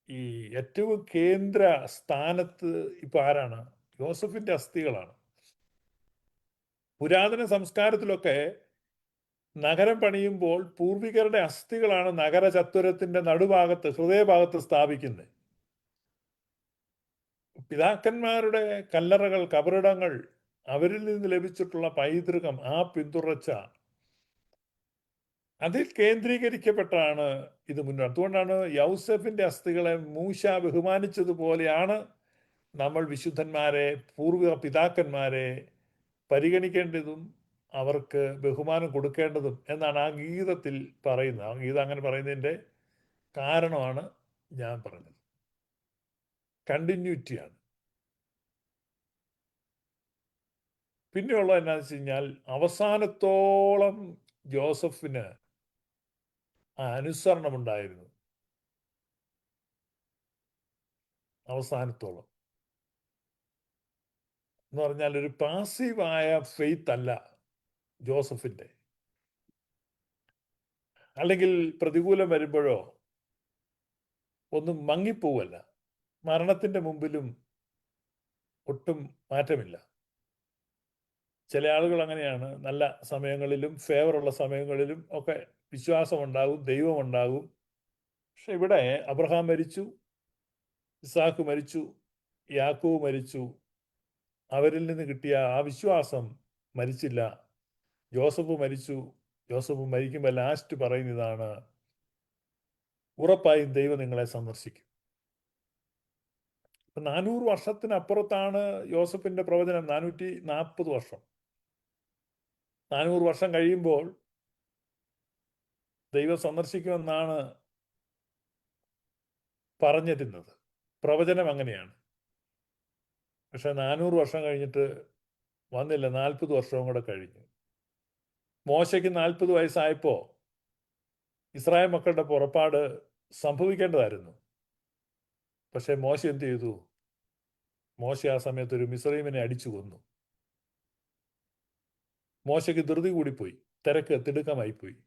ഈ ഏറ്റവും കേന്ദ്ര സ്ഥാനത്ത് ഇപ്പൊ ആരാണ്? യോസഫിന്റെ അസ്ഥികളാണ്. പുരാതന സംസ്കാരത്തിലൊക്കെ നഗരം പണിയുമ്പോൾ പൂർവികരുടെ അസ്ഥികളാണ് നഗര ചത്വരത്തിന്റെ നടുഭാഗത്ത്, ഹൃദയഭാഗത്ത് സ്ഥാപിക്കുന്നത്. പിതാക്കന്മാരുടെ കല്ലറകൾ, കബറിടങ്ങൾ, അവരിൽ നിന്ന് ലഭിച്ചിട്ടുള്ള പൈതൃകം, ആ പിന്തുടർച്ച, അതിൽ കേന്ദ്രീകരിക്കപ്പെട്ടാണ് ഇത് മുന്നോട്ട്. അതുകൊണ്ടാണ് യൗസഫിന്റെ അസ്ഥികളെ മൂശ ബഹുമാനിച്ചതുപോലെയാണ് നമ്മൾ വിശുദ്ധന്മാരെ, പൂർവിക പിതാക്കന്മാരെ പരിഗണിക്കേണ്ടതും അവർക്ക് ബഹുമാനം കൊടുക്കേണ്ടതും എന്നാണ് ആ ഗീതത്തിൽ പറയുന്നത്. ആ ഗീതം അങ്ങനെ പറയുന്നതിൻ്റെ കാരണമാണ് ഞാൻ പറഞ്ഞത്. കണ്ടിന്യൂറ്റിയാണ്. പിന്നെയുള്ളത് എന്നാന്ന് വെച്ച് കഴിഞ്ഞാൽ, അവസാനത്തോളം ജോസഫിന് ആ അനുസരണമുണ്ടായിരുന്നു. അവസാനത്തോളം എന്ന് പറഞ്ഞാൽ ഒരു പാസീവായ ഫെയ്ത്ത് അല്ല ജോസഫിന്റെ. അല്ലെങ്കിൽ പ്രതികൂലം വരുമ്പോഴോ ഒന്നും മങ്ങിപ്പോവല്ല. മരണത്തിന്റെ മുമ്പിലും ഒട്ടും മാറ്റമില്ല. ചില ആളുകൾ അങ്ങനെയാണ്. നല്ല സമയങ്ങളിലും ഫേവറുള്ള സമയങ്ങളിലും ഒക്കെ വിശ്വാസമുണ്ടാകും, ദൈവമുണ്ടാകും. പക്ഷെ ഇവിടെ അബ്രഹാം മരിച്ചു, ഇസാക്ക് മരിച്ചു, യാക്കോബ് മരിച്ചു. അവരിൽ നിന്ന് കിട്ടിയ ആ വിശ്വാസം മരിച്ചില്ല. ജോസഫ് മരിച്ചു. ജോസഫ് മരിക്കുമ്പോൾ ലാസ്റ്റ് പറയുന്നതാണ്, ഉറപ്പായും ദൈവം നിങ്ങളെ സന്ദർശിക്കും. 400 വർഷത്തിനപ്പുറത്താണ് യോസഫിന്റെ പ്രവചനം. 440 വർഷം. 400 വർഷം കഴിയുമ്പോൾ ദൈവം സന്ദർശിക്കുമെന്നാണ് പറഞ്ഞിരുന്നത്. പ്രവചനം അങ്ങനെയാണ്. പക്ഷെ 400 വർഷം കഴിഞ്ഞിട്ട് വന്നില്ല. 40 വർഷവും കൂടെ കഴിഞ്ഞു. മോശയ്ക്ക് 40 വയസ്സായപ്പോൾ ഇസ്രായേൽ മക്കളുടെ പുറപ്പാട് സംഭവിക്കേണ്ടതായിരുന്നു. പക്ഷെ മോശ എന്ത് ചെയ്തു? മോശ ആ സമയത്ത് ഒരു മിസ്രയീമിനെ അടിച്ചു കൊന്നു. മോശയ്ക്ക് ധൃതി കൂടിപ്പോയി, തിടുക്കമായിപ്പോയി.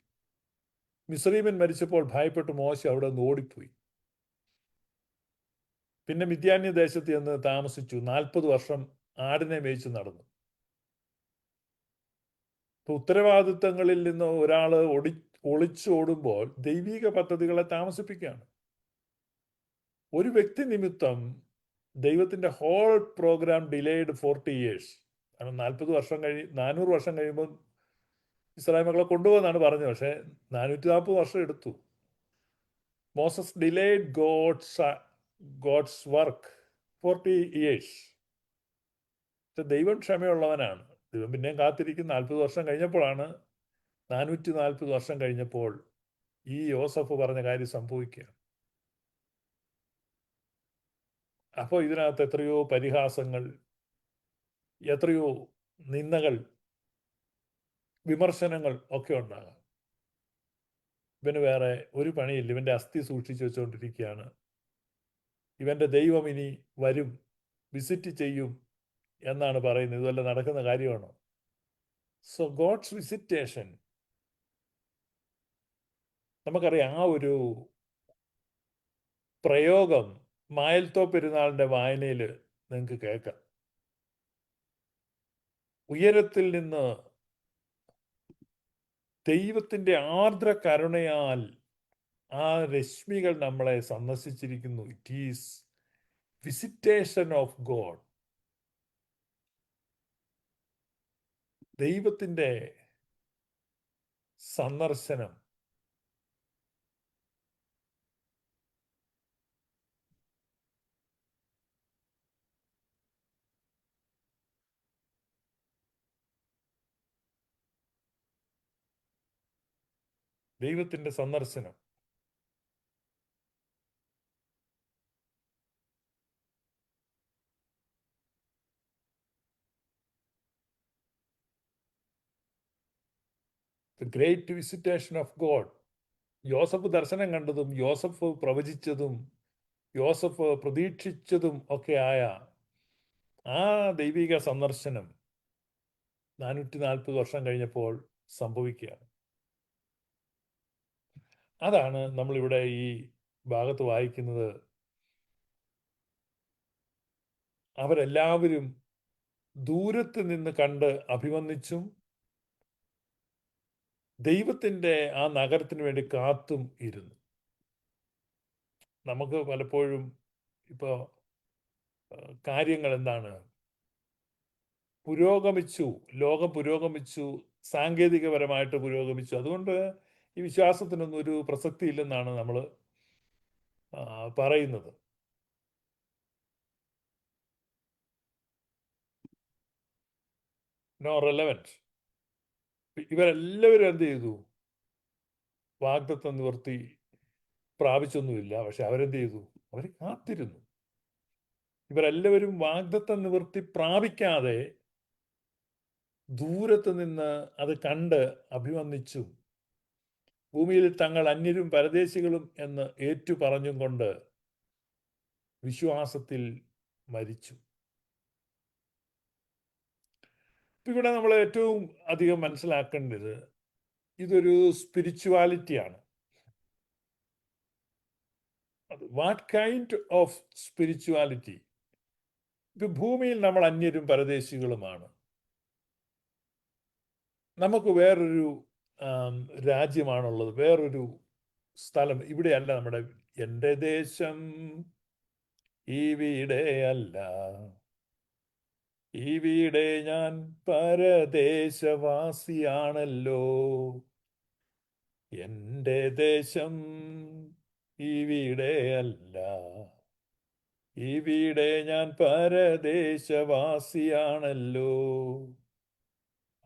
മിസ്രയീമൻ മരിച്ചപ്പോൾ ഭയപ്പെട്ട് മോശ അവിടെ നിന്ന് ഓടിപ്പോയി. പിന്നെ മിദ്യാന്യ ദേശത്ത് ചെന്ന് താമസിച്ചു. 40 വർഷം ആടിനെ മേയിച്ച് നടന്നു. ഉത്തരവാദിത്തങ്ങളിൽ നിന്ന് ഒരാൾ ഒളിച്ചോടുമ്പോൾ ദൈവിക പദ്ധതികളെ താമസിപ്പിക്കുകയാണ്. ഒരു വ്യക്തി നിമിത്തം ദൈവത്തിന്റെ ഹോൾ പ്രോഗ്രാം ഡിലേഡ് 40 years. കാരണം 400 വർഷം കഴിയുമ്പോൾ ഇസ്രായേൽ മക്കളെ കൊണ്ടുപോകുന്നാണ് പറഞ്ഞത്. പക്ഷെ 440 വർഷം എടുത്തു. Moses delayed God's work 40 years. ദൈവം ക്ഷമയുള്ളവനാണ്. ദൈവം പിന്നെയും കാത്തിരിക്കും. 40 വർഷം കഴിഞ്ഞപ്പോഴാണ്, 440 വർഷം കഴിഞ്ഞപ്പോൾ ഈ യോസഫ് പറഞ്ഞ കാര്യം സംഭവിക്കുക. അപ്പോൾ ഇതിനകത്ത് എത്രയോ പരിഹാസങ്ങൾ, എത്രയോ നിന്ദകൾ, വിമർശനങ്ങൾ ഒക്കെ ഉണ്ടാകാം. ഇവന് വേറെ ഒരു പണിയില്ല, ഇവൻ്റെ അസ്ഥി സൂക്ഷിച്ചു വെച്ചുകൊണ്ടിരിക്കുകയാണ്. ഇവൻ്റെ ദൈവം ഇനി വരും, വിസിറ്റ് ചെയ്യും എന്നാണ് പറയുന്നത്. ഇതുവല്ല നടക്കുന്ന കാര്യമാണോ? സോ ഗോഡ്സ് വിസിറ്റേഷൻ, നമുക്കറിയാം ആ ഒരു പ്രയോഗം മായൽത്തോ പെരുന്നാളിൻ്റെ വായനയിൽ നിങ്ങൾക്ക് കേൾക്കാം. ഉയരത്തിൽ നിന്ന് ദൈവത്തിൻ്റെ ആർദ്ര കരുണയാൽ ആ രശ്മികൾ നമ്മളെ സന്ദർശിച്ചിരിക്കുന്നു. It is visitation of God. ദൈവത്തിൻ്റെ സന്ദർശനം. ദൈവത്തിൻ്റെ സന്ദർശനം. The great visitation of God. Yosef ദർശനം കണ്ടതും യോസഫ് പ്രവചിച്ചതും യോസഫ് പ്രതീക്ഷിച്ചതും ഒക്കെ ആയ ആ ദൈവിക സന്ദർശനം 440 വർഷം കഴിഞ്ഞപ്പോൾ സംഭവിക്കുകയാണ്. അതാണ് നമ്മളിവിടെ ഈ ഭാഗത്ത് വായിക്കുന്നത്. അവരെല്ലാവരും ദൂരത്ത് നിന്ന് കണ്ട് അഭിവന്ദിച്ചും ദൈവത്തിൻ്റെ ആ നഗരത്തിന് വേണ്ടി കാത്തും ഇരുന്നു. നമുക്ക് പലപ്പോഴും ഇപ്പോൾ കാര്യങ്ങൾ എന്താണ്, പുരോഗമിച്ചു, ലോകം പുരോഗമിച്ചു, സാങ്കേതികപരമായിട്ട് പുരോഗമിച്ചു, അതുകൊണ്ട് ഈ വിശ്വാസത്തിനൊന്നും ഒരു പ്രസക്തി ഇല്ലെന്നാണ് നമ്മൾ പറയുന്നത്. No relevant. ഇവരെല്ലാവരും എന്ത് ചെയ്തു? വാഗ്ദത്തം നിവർത്തി പ്രാപിച്ചൊന്നുമില്ല, പക്ഷെ അവരെന്ത് ചെയ്തു? അവർ കാത്തിരുന്നു. ഇവരെല്ലാവരും വാഗ്ദത്തം നിവർത്തി പ്രാപിക്കാതെ ദൂരത്ത് നിന്ന് അത് കണ്ട് അഭിവന്ദിച്ചു, ഭൂമിയിൽ തങ്ങൾ അന്യരും പരദേശികളും എന്ന് ഏറ്റു പറഞ്ഞും കൊണ്ട് വിശ്വാസത്തിൽ മരിച്ചു. ഇവിടെ നമ്മൾ ഏറ്റവും അധികം മനസ്സിലാക്കേണ്ടത് ഇതൊരു സ്പിരിച്വാലിറ്റിയാണ്. What kind of spirituality? ഇപ്പൊ ഭൂമിയിൽ നമ്മൾ അന്യരും പരദേശികളുമാണ്. നമുക്ക് വേറൊരു രാജ്യമാണുള്ളത്, വേറൊരു സ്ഥലം. ഇവിടെയല്ല നമ്മുടെ, എൻ്റെ ദേശം ഇവിടെയല്ല, ഇവിടെ ഞാൻ പരദേശവാസിയാണല്ലോ. എൻ്റെ ദേശം ഇവിടെയല്ല, ഇവിടെ ഞാൻ പരദേശവാസിയാണല്ലോ.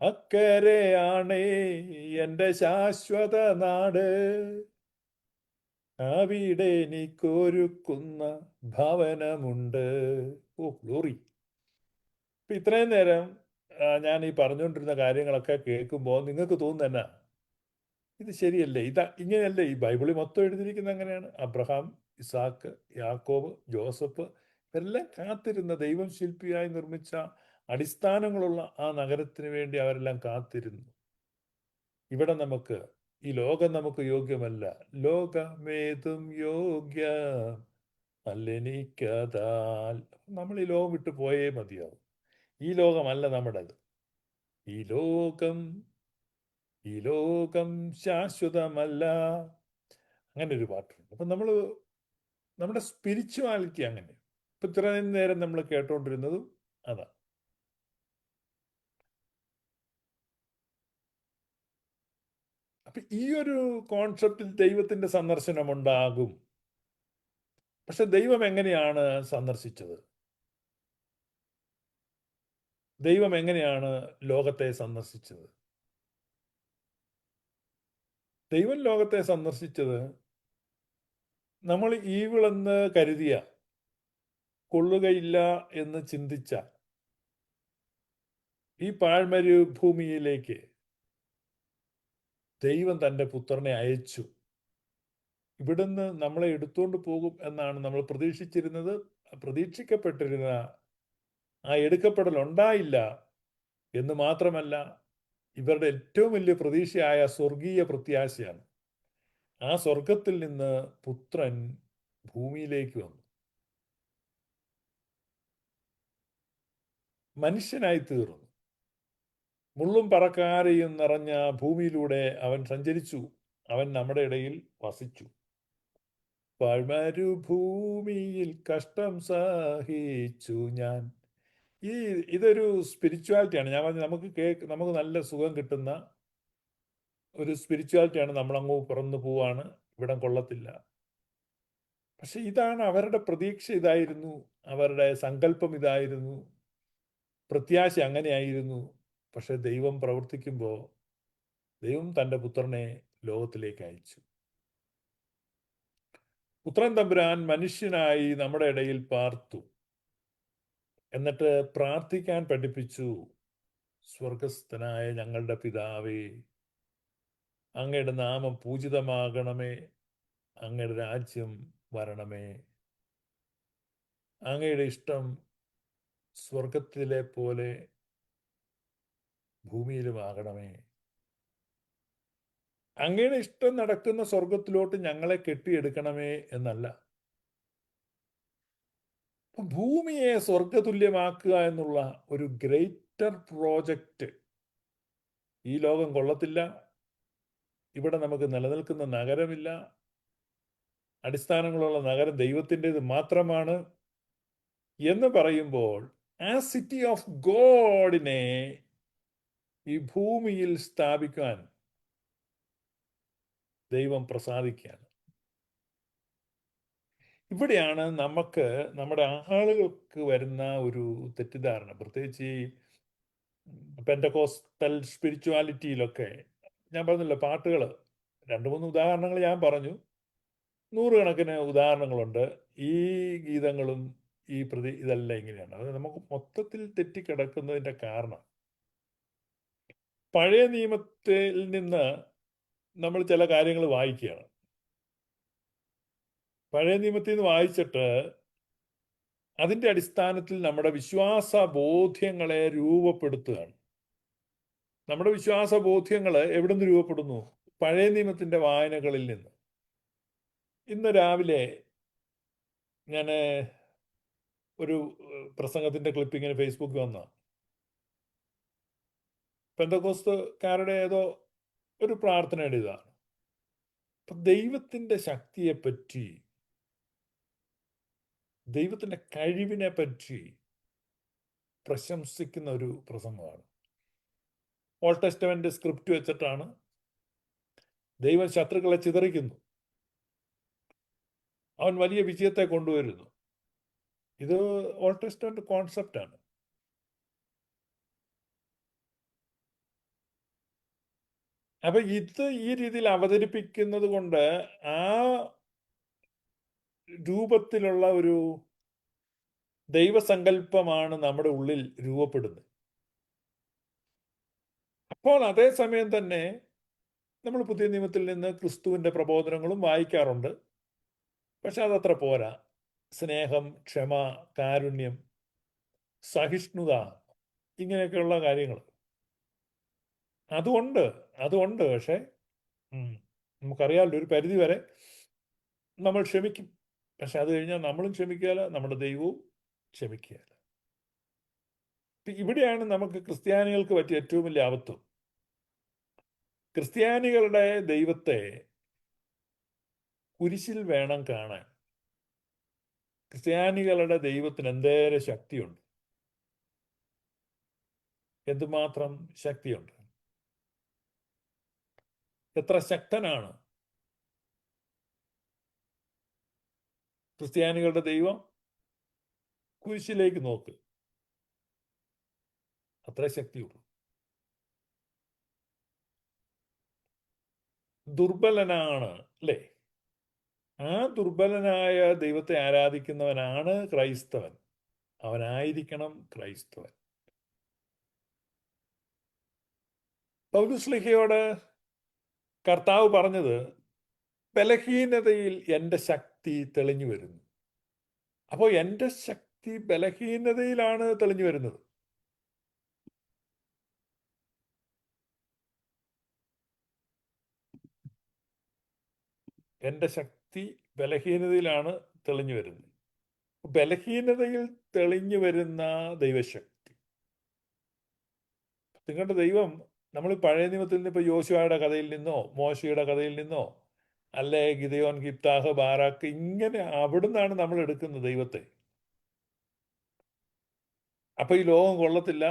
അക്കരെയാണേ എൻ്റെ ശാശ്വത നാട്, അവിടെ എനിക്കൊരുക്കുന്ന ഭവനമുണ്ട്. ഓ ഗ്ലോറി. ഇപ്പം ഇത്രയും നേരം ഞാൻ ഈ പറഞ്ഞുകൊണ്ടിരുന്ന കാര്യങ്ങളൊക്കെ കേൾക്കുമ്പോൾ നിങ്ങൾക്ക് തോന്നുന്ന, ഇത് ശരിയല്ലേ, ഇങ്ങനെയല്ലേ ഈ ബൈബിളിൽ മൊത്തം എഴുതിയിരിക്കുന്നത്? അങ്ങനെയാണ്. അബ്രഹാം, ഇസാക്ക്, യാക്കോബ്, ജോസഫ് ഇവരെല്ലാം കാത്തിരുന്ന, ദൈവം ശില്പിയായി നിർമ്മിച്ച അടിസ്ഥാനങ്ങളുള്ള ആ നഗരത്തിന് വേണ്ടി അവരെല്ലാം കാത്തിരുന്നു. ഇവിടെ നമുക്ക്, ഈ ലോകം നമുക്ക് യോഗ്യമല്ല. ലോകമേതും യോഗ്യ അല്ലെനിക്കതാൽ. നമ്മൾ ഈ ലോകം വിട്ടു പോയേ മതിയാവും. ഈ ലോകമല്ല നമ്മുടേത്. ഈ ലോകം ശാശ്വതമല്ല. അങ്ങനെ ഒരു പാട്ടുണ്ട്. അപ്പം നമ്മുടെ സ്പിരിച്വാലിറ്റി അങ്ങനെ. ഇപ്പം ഇത്രയും നേരം നമ്മൾ കേട്ടോണ്ടിരുന്നതും അതാ. അപ്പൊ ഈ ഒരു കോൺസെപ്റ്റിൽ ദൈവത്തിന്റെ സന്ദർശനം ഉണ്ടാകും. പക്ഷെ ദൈവം എങ്ങനെയാണ് സന്ദർശിച്ചത്? ദൈവം എങ്ങനെയാണ് ലോകത്തെ സന്ദർശിച്ചത്? ദൈവം ലോകത്തെ സന്ദർശിച്ചത് നമ്മൾ ഈവിളെന്ന് കരുതിയ, കൊള്ളുകയില്ല എന്ന് ചിന്തിച്ച ഈ പാഴ്മരുഭൂമിയിലേക്ക് ദൈവം തൻ്റെ പുത്രനെ അയച്ചു. ഇവിടുന്ന് നമ്മളെ എടുത്തുകൊണ്ട് പോകും എന്നാണ് നമ്മൾ പ്രതീക്ഷിച്ചിരുന്നത്. പ്രതീക്ഷിക്കപ്പെട്ടിരുന്ന ആ എടുക്കപ്പെടൽ ഉണ്ടായില്ല എന്ന് മാത്രമല്ല, ഇവരുടെ ഏറ്റവും വലിയ പ്രതീക്ഷയായ സ്വർഗീയ പ്രത്യാശയാണ്. ആ സ്വർഗത്തിൽ നിന്ന് പുത്രൻ ഭൂമിയിലേക്ക് വന്നു, മനുഷ്യനായി തീർന്നു. മുള്ളും പറക്കാരെയും നിറഞ്ഞ ഭൂമിയിലൂടെ അവൻ സഞ്ചരിച്ചു. അവൻ നമ്മുടെ ഇടയിൽ വസിച്ചു. മരുഭൂമിയിൽ കഷ്ടം സഹിച്ചു ഞാൻ. ഇതൊരു സ്പിരിച്വാലിറ്റിയാണ്. ഞാൻ പറഞ്ഞു, നമുക്ക് നല്ല സുഖം കിട്ടുന്ന ഒരു സ്പിരിച്വാലിറ്റിയാണ്. നമ്മളങ്ങ് പറന്നു പോവാണ്, ഇവിടം കൊള്ളത്തില്ല. പക്ഷെ ഇതാണ് അവരുടെ പ്രതീക്ഷ, ഇതായിരുന്നു അവരുടെ സങ്കല്പം, ഇതായിരുന്നു പ്രത്യാശ, അങ്ങനെയായിരുന്നു. പക്ഷെ ദൈവം പ്രവർത്തിക്കുമ്പോൾ ദൈവം തൻ്റെ പുത്രനെ ലോകത്തിലേക്ക് അയച്ചു. പുത്രൻ തമ്പുരാൻ മനുഷ്യനായി നമ്മുടെ ഇടയിൽ പാർത്തു. എന്നിട്ട് പ്രാർത്ഥിക്കാൻ പഠിപ്പിച്ചു. സ്വർഗസ്ഥനായ ഞങ്ങളുടെ പിതാവേ, അങ്ങയുടെ നാമം പൂജിതമാകണമേ, അങ്ങയുടെ രാജ്യം വരണമേ, അങ്ങയുടെ ഇഷ്ടം സ്വർഗത്തിലെ പോലെ ഭൂമിയിലുമാകണമേ. അങ്ങയുടെ ഇഷ്ടം നടക്കുന്ന സ്വർഗത്തിലോട്ട് ഞങ്ങളെ കെട്ടിയെടുക്കണമേ എന്നല്ല, ഭൂമിയെ സ്വർഗതുല്യമാക്കുക എന്നുള്ള ഒരു ഗ്രേറ്റർ പ്രോജക്റ്റ്. ഈ ലോകം കൊള്ളത്തില്ല, ഇവിടെ നമുക്ക് നിലനിൽക്കുന്ന നഗരമില്ല, അടിസ്ഥാനങ്ങളുള്ള നഗരം ദൈവത്തിൻ്റെത് മാത്രമാണ് എന്ന് പറയുമ്പോൾ, ആ സിറ്റി ഓഫ് ഗോഡിനെ ഈ ഭൂമിയിൽ സ്ഥാപിക്കാൻ ദൈവം പ്രസാദിക്കുകയാണ്. ഇവിടെയാണ് നമ്മുടെ ആളുകൾക്ക് വരുന്ന ഒരു തെറ്റിദ്ധാരണ, പ്രത്യേകിച്ച് ഈ പെന്തക്കോസ്റ്റൽ സ്പിരിച്വാലിറ്റിയിലൊക്കെ. ഞാൻ പറഞ്ഞല്ലോ, പാട്ടുകൾ 2-3 ഉദാഹരണങ്ങൾ ഞാൻ പറഞ്ഞു, നൂറുകണക്കിന് ഉദാഹരണങ്ങളുണ്ട്. ഈ ഗീതങ്ങളും ഇതെല്ലാം ഇങ്ങനെയാണ്. അത് നമുക്ക് മൊത്തത്തിൽ തെറ്റിക്കിടക്കുന്നതിൻ്റെ കാരണം, പഴയ നിയമത്തിൽ നിന്ന് നമ്മൾ ചില കാര്യങ്ങൾ വായിക്കുകയാണ്. പഴയ നിയമത്തിൽ നിന്ന് വായിച്ചിട്ട് അതിൻ്റെ അടിസ്ഥാനത്തിൽ നമ്മുടെ വിശ്വാസ ബോധ്യങ്ങളെ രൂപപ്പെടുത്തുകയാണ്. നമ്മുടെ വിശ്വാസ ബോധ്യങ്ങൾ എവിടെ നിന്ന് രൂപപ്പെടുന്നു? പഴയ നിയമത്തിൻ്റെ വായനകളിൽ നിന്ന്. ഇന്ന് രാവിലെ ഞാൻ ഒരു പ്രസംഗത്തിൻ്റെ ക്ലിപ്പിങ്ങിന് ഫേസ്ബുക്കിൽ വന്ന പെന്തക്കോസ്തുകാരുടെ ഏതോ ഒരു പ്രാർത്ഥനയുടെ ഇതാണ്. അപ്പം ദൈവത്തിൻ്റെ ശക്തിയെപ്പറ്റി, ദൈവത്തിൻ്റെ കഴിവിനെ പറ്റി പ്രശംസിക്കുന്ന ഒരു പ്രസംഗമാണ്. ഓൾഡ് ടെസ്റ്റമെന്റ് സ്ക്രിപ്റ്റ് വെച്ചിട്ടാണ്. ദൈവം ശത്രുക്കളെ ചിതറിക്കുന്നു, അവൻ വലിയ വിജയത്തെ കൊണ്ടുവരുന്നു. ഇത് ഓൾഡ് ടെസ്റ്റമെന്റ് കോൺസെപ്റ്റാണ്. അപ്പൊ ഇത് ഈ രീതിയിൽ അവതരിപ്പിക്കുന്നത് കൊണ്ട് ആ രൂപത്തിലുള്ള ഒരു ദൈവസങ്കല്പമാണ് നമ്മുടെ ഉള്ളിൽ രൂപപ്പെടുന്നത്. അപ്പോൾ അതേസമയം തന്നെ നമ്മൾ പുതിയ നിയമത്തിൽ നിന്ന് ക്രിസ്തുവിൻ്റെ പ്രബോധനങ്ങളും വായിക്കാറുണ്ട്. പക്ഷെ അതത്ര പോരാ. സ്നേഹം, ക്ഷമ, കാരുണ്യം, സഹിഷ്ണുത, ഇങ്ങനെയൊക്കെയുള്ള കാര്യങ്ങൾ അതുകൊണ്ട് പക്ഷെ നമുക്കറിയാമല്ലോ, ഒരു പരിധി വരെ നമ്മൾ ക്ഷമിക്കും. പക്ഷെ അത് കഴിഞ്ഞാൽ നമ്മളും ക്ഷമിക്കുകയില്ല, നമ്മുടെ ദൈവവും ക്ഷമിക്കുകയില്ല. ഇവിടെയാണ് നമുക്ക് ക്രിസ്ത്യാനികൾക്ക് പറ്റിയ ഏറ്റവും വലിയ ആപത്തും. ക്രിസ്ത്യാനികളുടെ ദൈവത്തെ കുരിശിൽ വേണം കാണാൻ. ക്രിസ്ത്യാനികളുടെ ദൈവത്തിന് എന്തേറെ ശക്തിയുണ്ട്, എന്തുമാത്രം ശക്തിയുണ്ട്, എത്ര ശക്തനാണ് ക്രിസ്ത്യാനികളുടെ ദൈവം. കുരിശിലേക്ക് നോക്ക്, അത്ര ശക്തിയുള്ളൂ. ദുർബലനാണ് അല്ലേ? ആ ദുർബലനായ ദൈവത്തെ ആരാധിക്കുന്നവനാണ് ക്രൈസ്തവൻ. അവനായിരിക്കണം ക്രൈസ്തവൻ. പൗലോസ് ശ്ലീഹയോട് കർത്താവ് പറഞ്ഞത്, ബലഹീനതയിൽ എൻ്റെ ശക്തി തെളിഞ്ഞു വരുന്നു. അപ്പോൾ എൻ്റെ ശക്തി ബലഹീനതയിലാണ് തെളിഞ്ഞു വരുന്നത്. എൻ്റെ ശക്തി ബലഹീനതയിലാണ് തെളിഞ്ഞു വരുന്നത്. ബലഹീനതയിൽ തെളിഞ്ഞു വരുന്ന ദൈവശക്തി. നിങ്ങളുടെ ദൈവം, നമ്മൾ പഴയ നിയമത്തിൽ നിന്ന് ഇപ്പോൾ യോശുവയുടെ കഥയിൽ നിന്നോ മോശയുടെ കഥയിൽ നിന്നോ അല്ലെ ഗിദയോൻ, ഗിബ്താഹ്, ബാറാക്ക്, ഇങ്ങനെ അവിടുന്നാണ് നമ്മൾ എടുക്കുന്നത് ദൈവത്തെ. അപ്പൊ ഈ ലോകം കൊള്ളത്തില്ല,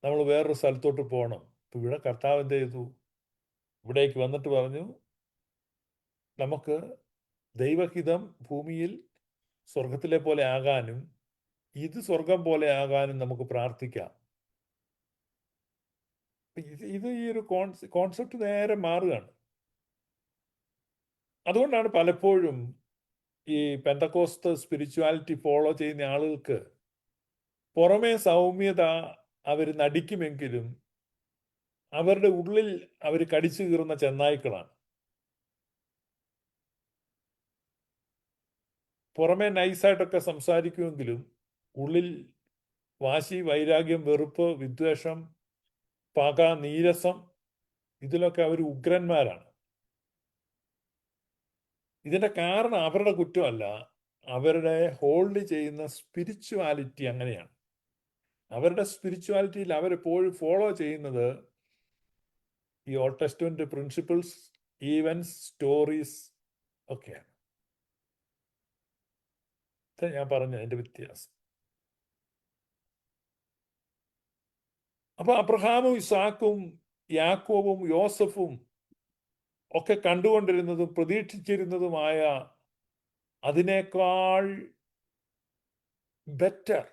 നമ്മൾ വേറൊരു സ്ഥലത്തോട്ട് പോകണം. ഇപ്പൊ ഇവിടെ കർത്താവ് എന്ത് ചെയ്തു? ഇവിടേക്ക് വന്നിട്ട് പറഞ്ഞു, നമുക്ക് ദൈവഹിതം ഭൂമിയിൽ സ്വർഗത്തിലെ പോലെ ആകാനും ഇത് സ്വർഗം പോലെ ആകാനും നമുക്ക് പ്രാർത്ഥിക്കാം. ഇത് ഈ ഒരു കോൺസെപ്റ്റ് നേരെ മാറുകയാണ്. അതുകൊണ്ടാണ് പലപ്പോഴും ഈ പെന്തക്കോസ്ത് സ്പിരിച്വാലിറ്റി ഫോളോ ചെയ്യുന്ന ആളുകൾക്ക് പുറമേ സൗമ്യത അവർ നടിക്കുമെങ്കിലും അവരുടെ ഉള്ളിൽ അവർ കടിച്ചു കീറുന്ന ചെന്നായ്ക്കളാണ്. പുറമേ നൈസായിട്ടൊക്കെ സംസാരിക്കുമെങ്കിലും ഉള്ളിൽ വാശി, വൈരാഗ്യം, വെറുപ്പ്, വിദ്വേഷം, പക, നീരസം, ഇതിലൊക്കെ അവർ ഉഗ്രന്മാരാണ്. ഇതിന്റെ കാരണം അവരുടെ കുറ്റമല്ല, അവരുടെ ഹോൾഡ് ചെയ്യുന്ന സ്പിരിച്വാലിറ്റി അങ്ങനെയാണ്. അവരുടെ സ്പിരിച്വാലിറ്റിയിൽ അവരെപ്പോഴും ഫോളോ ചെയ്യുന്നത് ഈ old testament principles, events, stories ഒക്കെയാണ്. ഞാൻ പറഞ്ഞ അതിന്റെ വ്യത്യാസം. അപ്പൊ അബ്രഹാമും ഇസാക്കും യാക്കോബും യോസഫും ഒക്കെ കണ്ടുകൊണ്ടിരുന്നതും പ്രതീക്ഷിച്ചിരുന്നതുമായ അതിനേക്കാൾ ബെറ്റർ,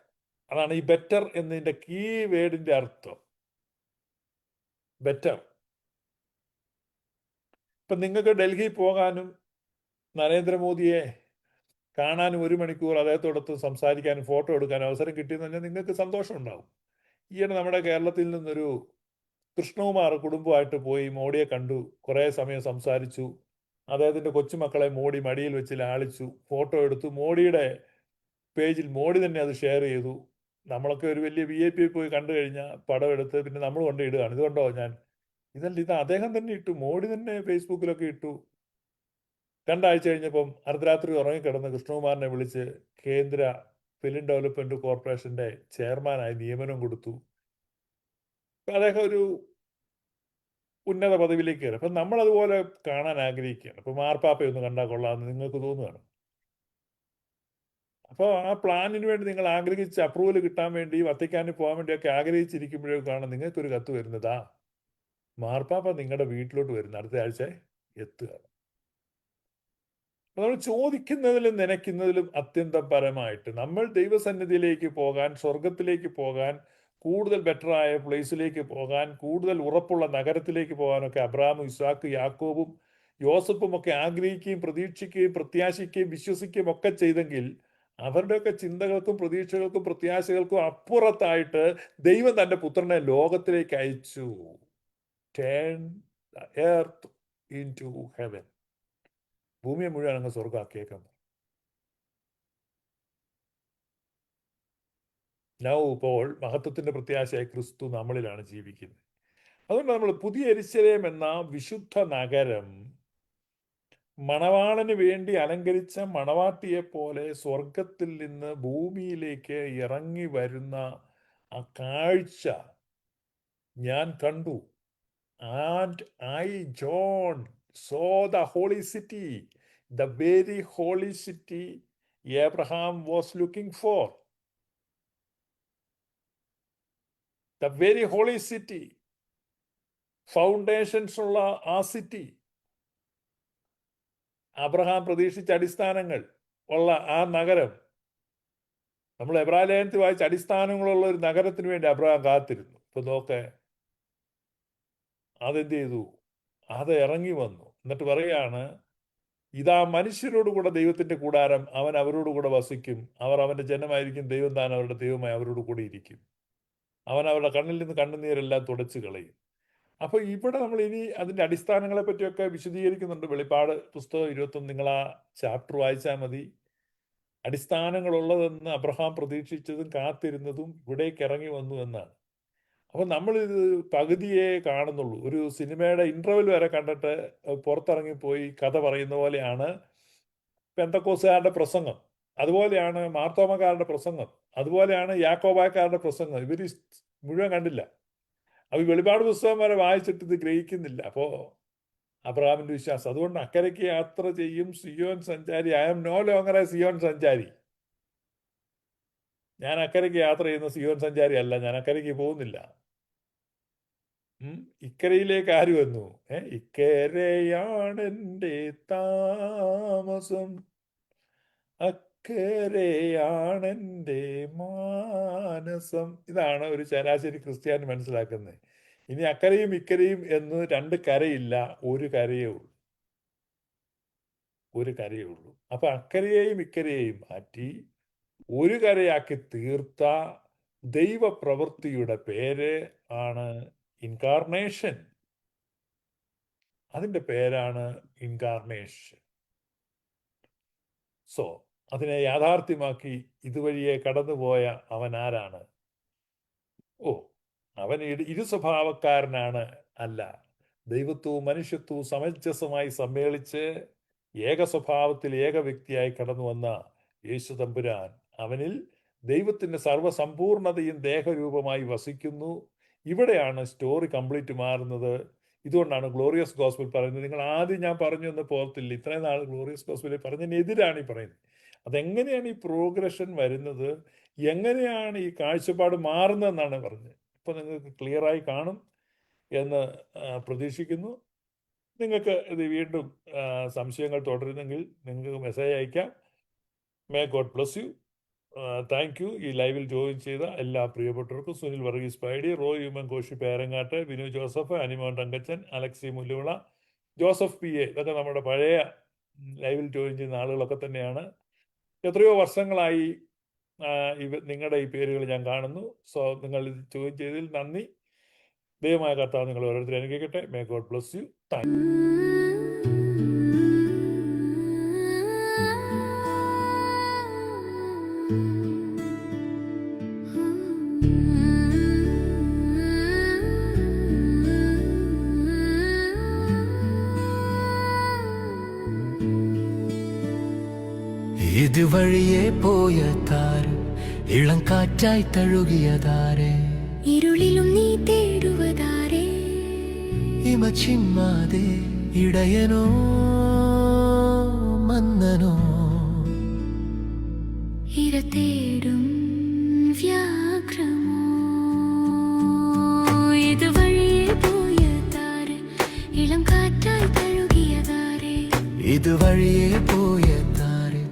അതാണ് ഈ ബെറ്റർ എന്നതിന്റെ കീ വേർഡിന്റെ അർത്ഥം. ബെറ്റർ. ഇപ്പൊ നിങ്ങൾക്ക് ഡൽഹി പോകാനും നരേന്ദ്രമോദിയെ കാണാനും 1 മണിക്കൂർ അദ്ദേഹത്തോടൊത്ത് സംസാരിക്കാനും ഫോട്ടോ എടുക്കാനും അവസരം കിട്ടിയെന്ന് പറഞ്ഞാൽ നിങ്ങൾക്ക് സന്തോഷം ഉണ്ടാവും. ഈയിടെ നമ്മുടെ കേരളത്തിൽ നിന്നൊരു കൃഷ്ണകുമാർ കുടുംബമായിട്ട് പോയി മോഡിയെ കണ്ടു, കുറേ സമയം സംസാരിച്ചു. അദ്ദേഹത്തിന്റെ കൊച്ചുമക്കളെ മോഡി മടിയിൽ വെച്ച് ലാളിച്ചു, ഫോട്ടോ എടുത്തു. മോഡിയുടെ പേജിൽ മോഡി തന്നെ അത് ഷെയർ ചെയ്തു. നമ്മളൊക്കെ ഒരു വലിയ VIP പോയി കണ്ടു കഴിഞ്ഞാൽ പടം എടുത്ത് പിന്നെ നമ്മൾ കൊണ്ട് ഇടുകയാണ്. ഇതുകൊണ്ടോ ഞാൻ ഇത് അദ്ദേഹം തന്നെ ഇട്ടു, മോഡി തന്നെ ഫേസ്ബുക്കിലൊക്കെ ഇട്ടു. 2 ആഴ്ച കഴിഞ്ഞപ്പം അർദ്ധരാത്രി ഉറങ്ങിക്കിടന്ന് കൃഷ്ണകുമാറിനെ വിളിച്ച് കേന്ദ്ര ഫിലിം ഡെവലപ്മെന്റ് കോർപ്പറേഷന്റെ ചെയർമാനായി നിയമനം കൊടുത്തു. അദ്ദേഹം ഒരു ഉന്നത പദവിയിലേക്ക് കയറി. അപ്പം നമ്മൾ അതുപോലെ കാണാൻ ആഗ്രഹിക്കുകയാണ്. അപ്പൊ മാർപ്പാപ്പയൊന്ന് കണ്ടാൽ കൊള്ളാമെന്ന് നിങ്ങൾക്ക് തോന്നുകയാണ്. അപ്പോൾ ആ പ്ലാനിന് വേണ്ടി നിങ്ങൾ ആഗ്രഹിച്ച് അപ്രൂവൽ കിട്ടാൻ വേണ്ടി വത്തിക്കാനിൽ പോകാൻ വേണ്ടിയൊക്കെ ആഗ്രഹിച്ചിരിക്കുമ്പോഴേക്കാണ് നിങ്ങൾക്കൊരു കത്ത് വരുന്നതാ, മാർപ്പാപ്പ നിങ്ങളുടെ വീട്ടിലോട്ട് വരുന്ന അടുത്ത ആഴ്ച എത്തുക. നമ്മൾ ചോദിക്കുന്നതിലും നനയ്ക്കുന്നതിലും അത്യന്തം പരമായിട്ട് നമ്മൾ ദൈവസന്നിധിയിലേക്ക് പോകാൻ, സ്വർഗത്തിലേക്ക് പോകാൻ, കൂടുതൽ ബെറ്ററായ പ്ലേസിലേക്ക് പോകാൻ, കൂടുതൽ ഉറപ്പുള്ള നഗരത്തിലേക്ക് പോകാനൊക്കെ അബ്രഹാമും ഇസ്ഹാക്കും യാക്കോബും യോസഫും ഒക്കെ ആഗ്രഹിക്കുകയും പ്രതീക്ഷിക്കുകയും പ്രത്യാശിക്കുകയും വിശ്വസിക്കുകയും ഒക്കെ ചെയ്തെങ്കിൽ അവരുടെയൊക്കെ ചിന്തകൾക്കും പ്രതീക്ഷകൾക്കും പ്രത്യാശകൾക്കും അപ്പുറത്തായിട്ട് ദൈവം തന്റെ പുത്രനെ ലോകത്തിലേക്ക് അയച്ചു. Turn the earth into heaven. ഭൂമിയെ മുഴുവൻ അങ്ങ് സ്വർഗമാക്കിയേക്കാം. ഇപ്പോൾ മഹത്വത്തിന്റെ പ്രത്യാശയായി ക്രിസ്തു നമ്മളിലാണ് ജീവിക്കുന്നത്. അതുകൊണ്ട് നമ്മൾ പുതിയ യെരൂശലേം എന്ന വിശുദ്ധ നഗരം മണവാളന് വേണ്ടി അലങ്കരിച്ച മണവാട്ടിയെ പോലെ സ്വർഗത്തിൽ നിന്ന് ഭൂമിയിലേക്ക് ഇറങ്ങി വരുന്ന ആ കാഴ്ച ഞാൻ കണ്ടു. And I John saw the holy city, the very holy city Abraham was looking for. The very holy city, foundations ഉള്ള ആ സിറ്റി, അബ്രഹാം പ്രതീക്ഷിച്ച അടിസ്ഥാനങ്ങൾ ഉള്ള ആ നഗരം, നമ്മൾ എബ്രായ ലേഖനത്തിൽ വായിച്ച അടിസ്ഥാനങ്ങളുള്ള ഒരു നഗരത്തിന് വേണ്ടി അബ്രഹാം കാത്തിരുന്നു. ഇപ്പൊ നോക്കെ അതെന്ത് ചെയ്തു? അത് ഇറങ്ങി വന്നു. എന്നിട്ട് പറയാണ്, ഇതാ മനുഷ്യരോടുകൂടെ ദൈവത്തിന്റെ കൂടാരം, അവൻ അവരോടുകൂടെ വസിക്കും, അവർ അവന്റെ ജനമായിരിക്കും, ദൈവം താൻ അവരുടെ ദൈവമായി അവരോട് കൂടി ഇരിക്കും, അവൻ അവരുടെ കണ്ണിൽ നിന്ന് കണ്ണുനീരെല്ലാം തുടച്ചു കളയും. അപ്പോൾ ഇവിടെ നമ്മൾ ഇനി അതിൻ്റെ അടിസ്ഥാനങ്ങളെ പറ്റിയൊക്കെ വിശദീകരിക്കുന്നുണ്ട്. വെളിപ്പാട് പുസ്തകം 21 നിങ്ങൾ ആ ചാപ്റ്റർ വായിച്ചാൽ മതി. അടിസ്ഥാനങ്ങളുള്ളതെന്ന് അബ്രഹാം പ്രതീക്ഷിച്ചതും കാത്തിരുന്നതും ഇവിടേക്ക് ഇറങ്ങി വന്നു എന്നാണ്. അപ്പോൾ നമ്മളിത് പകുതിയെ കാണുന്നുള്ളൂ. ഒരു സിനിമയുടെ ഇൻ്റർവെൽ വരെ കണ്ടിട്ട് പുറത്തിറങ്ങിപ്പോയി കഥ പറയുന്ന പോലെയാണ് പെന്തക്കോസുകാരുടെ പ്രസംഗം, അതുപോലെയാണ് മാർത്തോമക്കാരുടെ പ്രസംഗം, അതുപോലെയാണ് യാക്കോബായക്കാരുടെ പ്രസംഗം. ഇവർ മുഴുവൻ കണ്ടില്ല. അപ്പോൾ വെളിപാട് പുസ്തകം വരെ വായിച്ചിട്ട് ഇത് ഗ്രഹിക്കുന്നില്ല. അപ്പോൾ അബ്രഹാമിൻ്റെ വിശ്വാസം, അതുകൊണ്ട് അക്കരയ്ക്ക് യാത്ര ചെയ്യും സിയോൻ സഞ്ചാരി. I am no longer a Zion സഞ്ചാരി. ഞാൻ അക്കരയ്ക്ക് യാത്ര ചെയ്യുന്ന സിയോൻ സഞ്ചാരി അല്ല, ഞാൻ അക്കരയ്ക്ക് പോകുന്നില്ല. ഇക്കരയിലേക്ക് ആര് വന്നു? ഇക്കരയാണെൻ്റെ താമസം, അക്കരയാണെൻ്റെ മാനസം. ഇതാണ് ഒരു ശരാശരി ക്രിസ്ത്യാനി മനസ്സിലാക്കുന്നത്. ഇനി അക്കരയും ഇക്കരയും എന്ന് രണ്ട് കരയില്ല, ഒരു കരയേ ഉള്ളൂ, ഒരു കരയേ ഉള്ളൂ. അപ്പൊ അക്കരയെയും ഇക്കരയെയും മാറ്റി ഒരു കരയാക്കി തീർത്ത ദൈവപ്രവൃത്തിയുടെ പേര് ആണ് ഇൻകാർണേഷൻ. അതിൻ്റെ പേരാണ് ഇൻകാർണേഷൻ. സോ അതിനെ യാഥാർത്ഥ്യമാക്കി ഇതുവഴിയെ കടന്നുപോയ അവൻ ആരാണ്? അവൻ ഇരുസ്വഭാവക്കാരനാണ് അല്ല, ദൈവത്വവും മനുഷ്യത്വവും സമഞ്ജസമായി സമ്മേളിച്ച് ഏക സ്വഭാവത്തിൽ ഏക വ്യക്തിയായി കടന്നു വന്ന യേശു തമ്പുരാൻ അവനിൽ ദൈവത്തിൻ്റെ സർവ്വസമ്പൂർണതയും ദേഹരൂപമായി വസിക്കുന്നു. ഇവിടെയാണ് സ്റ്റോറി കംപ്ലീറ്റ് മാറുന്നത്. ഇതുകൊണ്ടാണ് ഗ്ലോറിയസ് ഗോസ്പൽ പറയുന്നത്. നിങ്ങൾ ആദ്യം ഞാൻ പറഞ്ഞു എന്ന് പോകത്തില്ല, ഇത്രയും നാൾ ഗ്ലോറിയസ് ഗോസ്പലിൽ പറഞ്ഞതിനെതിരാണ് ഈ പറയുന്നത്. അതെങ്ങനെയാണ് ഈ പ്രോഗ്രഷൻ വരുന്നത്, എങ്ങനെയാണ് ഈ കാഴ്ചപ്പാട് മാറുന്നതെന്നാണ് പറഞ്ഞത്. ഇപ്പോൾ നിങ്ങൾക്ക് ക്ലിയറായി കാണും എന്ന് പ്രതീക്ഷിക്കുന്നു. നിങ്ങൾക്ക് ഇത് വീണ്ടും സംശയങ്ങൾ തുടരുന്നെങ്കിൽ നിങ്ങൾക്ക് മെസ്സേജ് അയക്കാം. May God bless you. Thank you. ഈ ലൈവിൽ ജോയിൻ ചെയ്ത എല്ലാ പ്രിയപ്പെട്ടവർക്കും, സുനിൽ വർഗീസ് പൈഡി, റോയ് ഹ്യൂമൻ കോശി പേരങ്ങാട്ട്, വിനു ജോസഫ്, അനിമോൻ തങ്കച്ചൻ, അലക്സി മുല്ലുവിള, ജോസഫ് പി എ, ഇതൊക്കെ നമ്മുടെ പഴയ ലൈവിൽ ജോയിൻ ചെയ്യുന്ന ആളുകളൊക്കെ തന്നെയാണ്. എത്രയോ വർഷങ്ങളായി നിങ്ങളുടെ ഈ പേരുകൾ ഞാൻ കാണുന്നു. സോ നിങ്ങൾ ജോയിൻ ചെയ്തതിൽ നന്ദി. ദൈവമായ കർത്താവ് നിങ്ങൾ ഓരോരുത്തരും അനുഗ്രഹിക്കട്ടെ. May God bless you. Thank you. ഇതുവഴിയെ പോയതാര്, ഇളം കാറ്റായി തഴുകിയതാരെ, ഇരുളിലും നീ തേടുവതാരേ, ഇമ ചിമ്മാതെ ഇടയനോ മന്നനോ, ഇര തേടും വ്യാഘ്രമോ. ഇതുവഴിയെ പോയതാര്, ഇളം കാറ്റായി തഴുകിയതാരേ, ഇതുവഴിയെ പോയതാര്,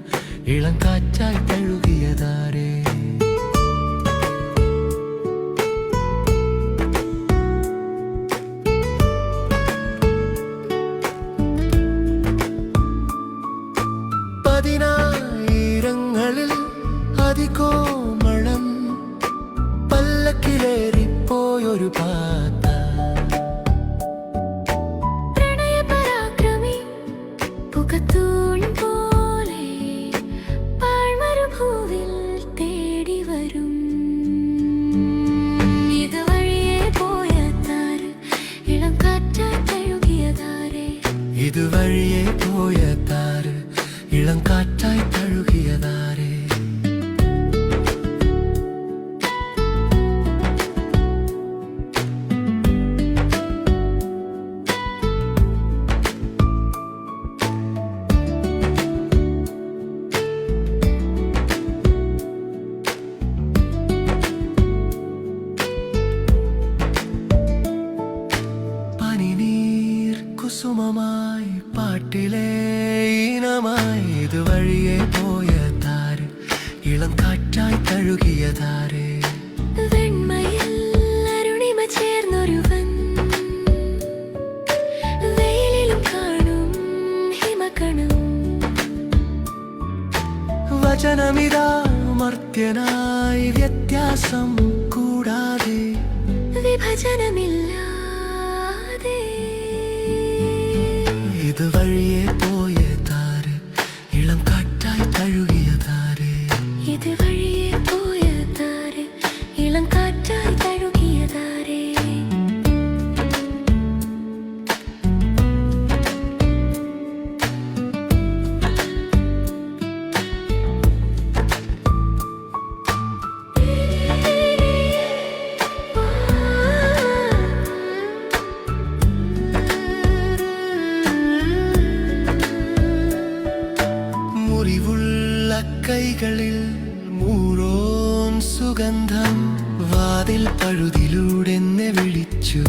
ഇളം കാറ്റായി തഴുകിയതാരെ. പതിനായിരങ്ങളിൽ അതികോമളം പല്ലക്കിലേറിപ്പോയൊരു പാത, പ്രണയപരാക്രമി പുകത്തൂൺ പോലെ പാഴ്മരുഭൂവിൽ തേടി വരും. ഇതുവഴിയെ പോയതാര്, ഇളം കാറ്റായി തഴുകിയതാരേ, ഇതുവഴിയെ പോയതാര്, ഇളം കാറ്റായി തഴുകിയതാരെ. പനിനീർ കുസുമമായി പാട്ടിലെ ഈണമായി, ഇതുവഴിയെ പോയതാര്, ഇളം കാറ്റായി തഴുകിയതാരെ. വെണ്മയിൽ അരുണിമ ചേർന്നൊരുവൻ, വെയിലിലും കാണും ഹിമകണം. വചനമിതാ മർത്യനായി, വ്യത്യാസം കൂടാതെ വിഭജനമില്ല വഴികളിൽ മൂറോൻ സുഗന്ധം വാതിൽ പഴുതിലൂടെ എന്നെ വിളിച്ചു.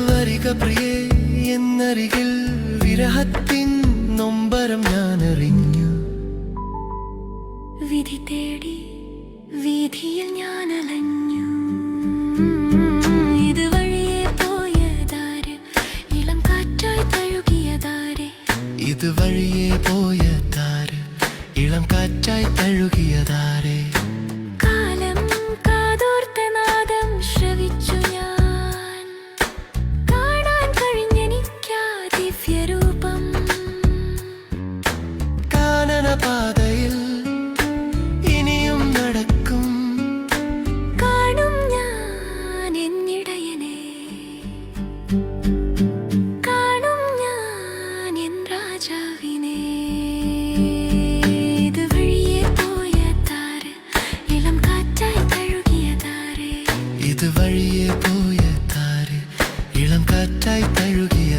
വരിക പ്രിയേ എന്നരികിൽ, വിരഹത്തിൻ നൊമ്പരം ഞാൻ അറിഞ്ഞു. വിധി തേടി വീതിയിൽ ഞാൻ അലഞ്ഞു. ഇതുവഴിയെ പോയതാര്, ഇളം കാറ്റായി തഴുകിയതാരെ. ഇതുവഴിയെ പോയതാര്, ഇളം കാറ്റായി തഴുകിയതാരെ. കാലം കാതോർത്ത നാദം ശ്രവിച്ചു ഞാൻ, കാണാൻ കഴിഞ്ഞെനിക്കാ ദിവ്യരൂപം. കാനനപാതയിൽ ഇനിയും നടക്കും, കാണും ഞാൻ എന്നിടയനെ, കാണും ഞാൻ എൻ രാജാവിനെ. ഇതുവഴിയെ പോയതാര്, ഇളം കാറ്റായി തഴുകിയതാരെ. ഇതുവഴിയെ പോയതാര്, ഇളം കാറ്റായി തഴുകിയ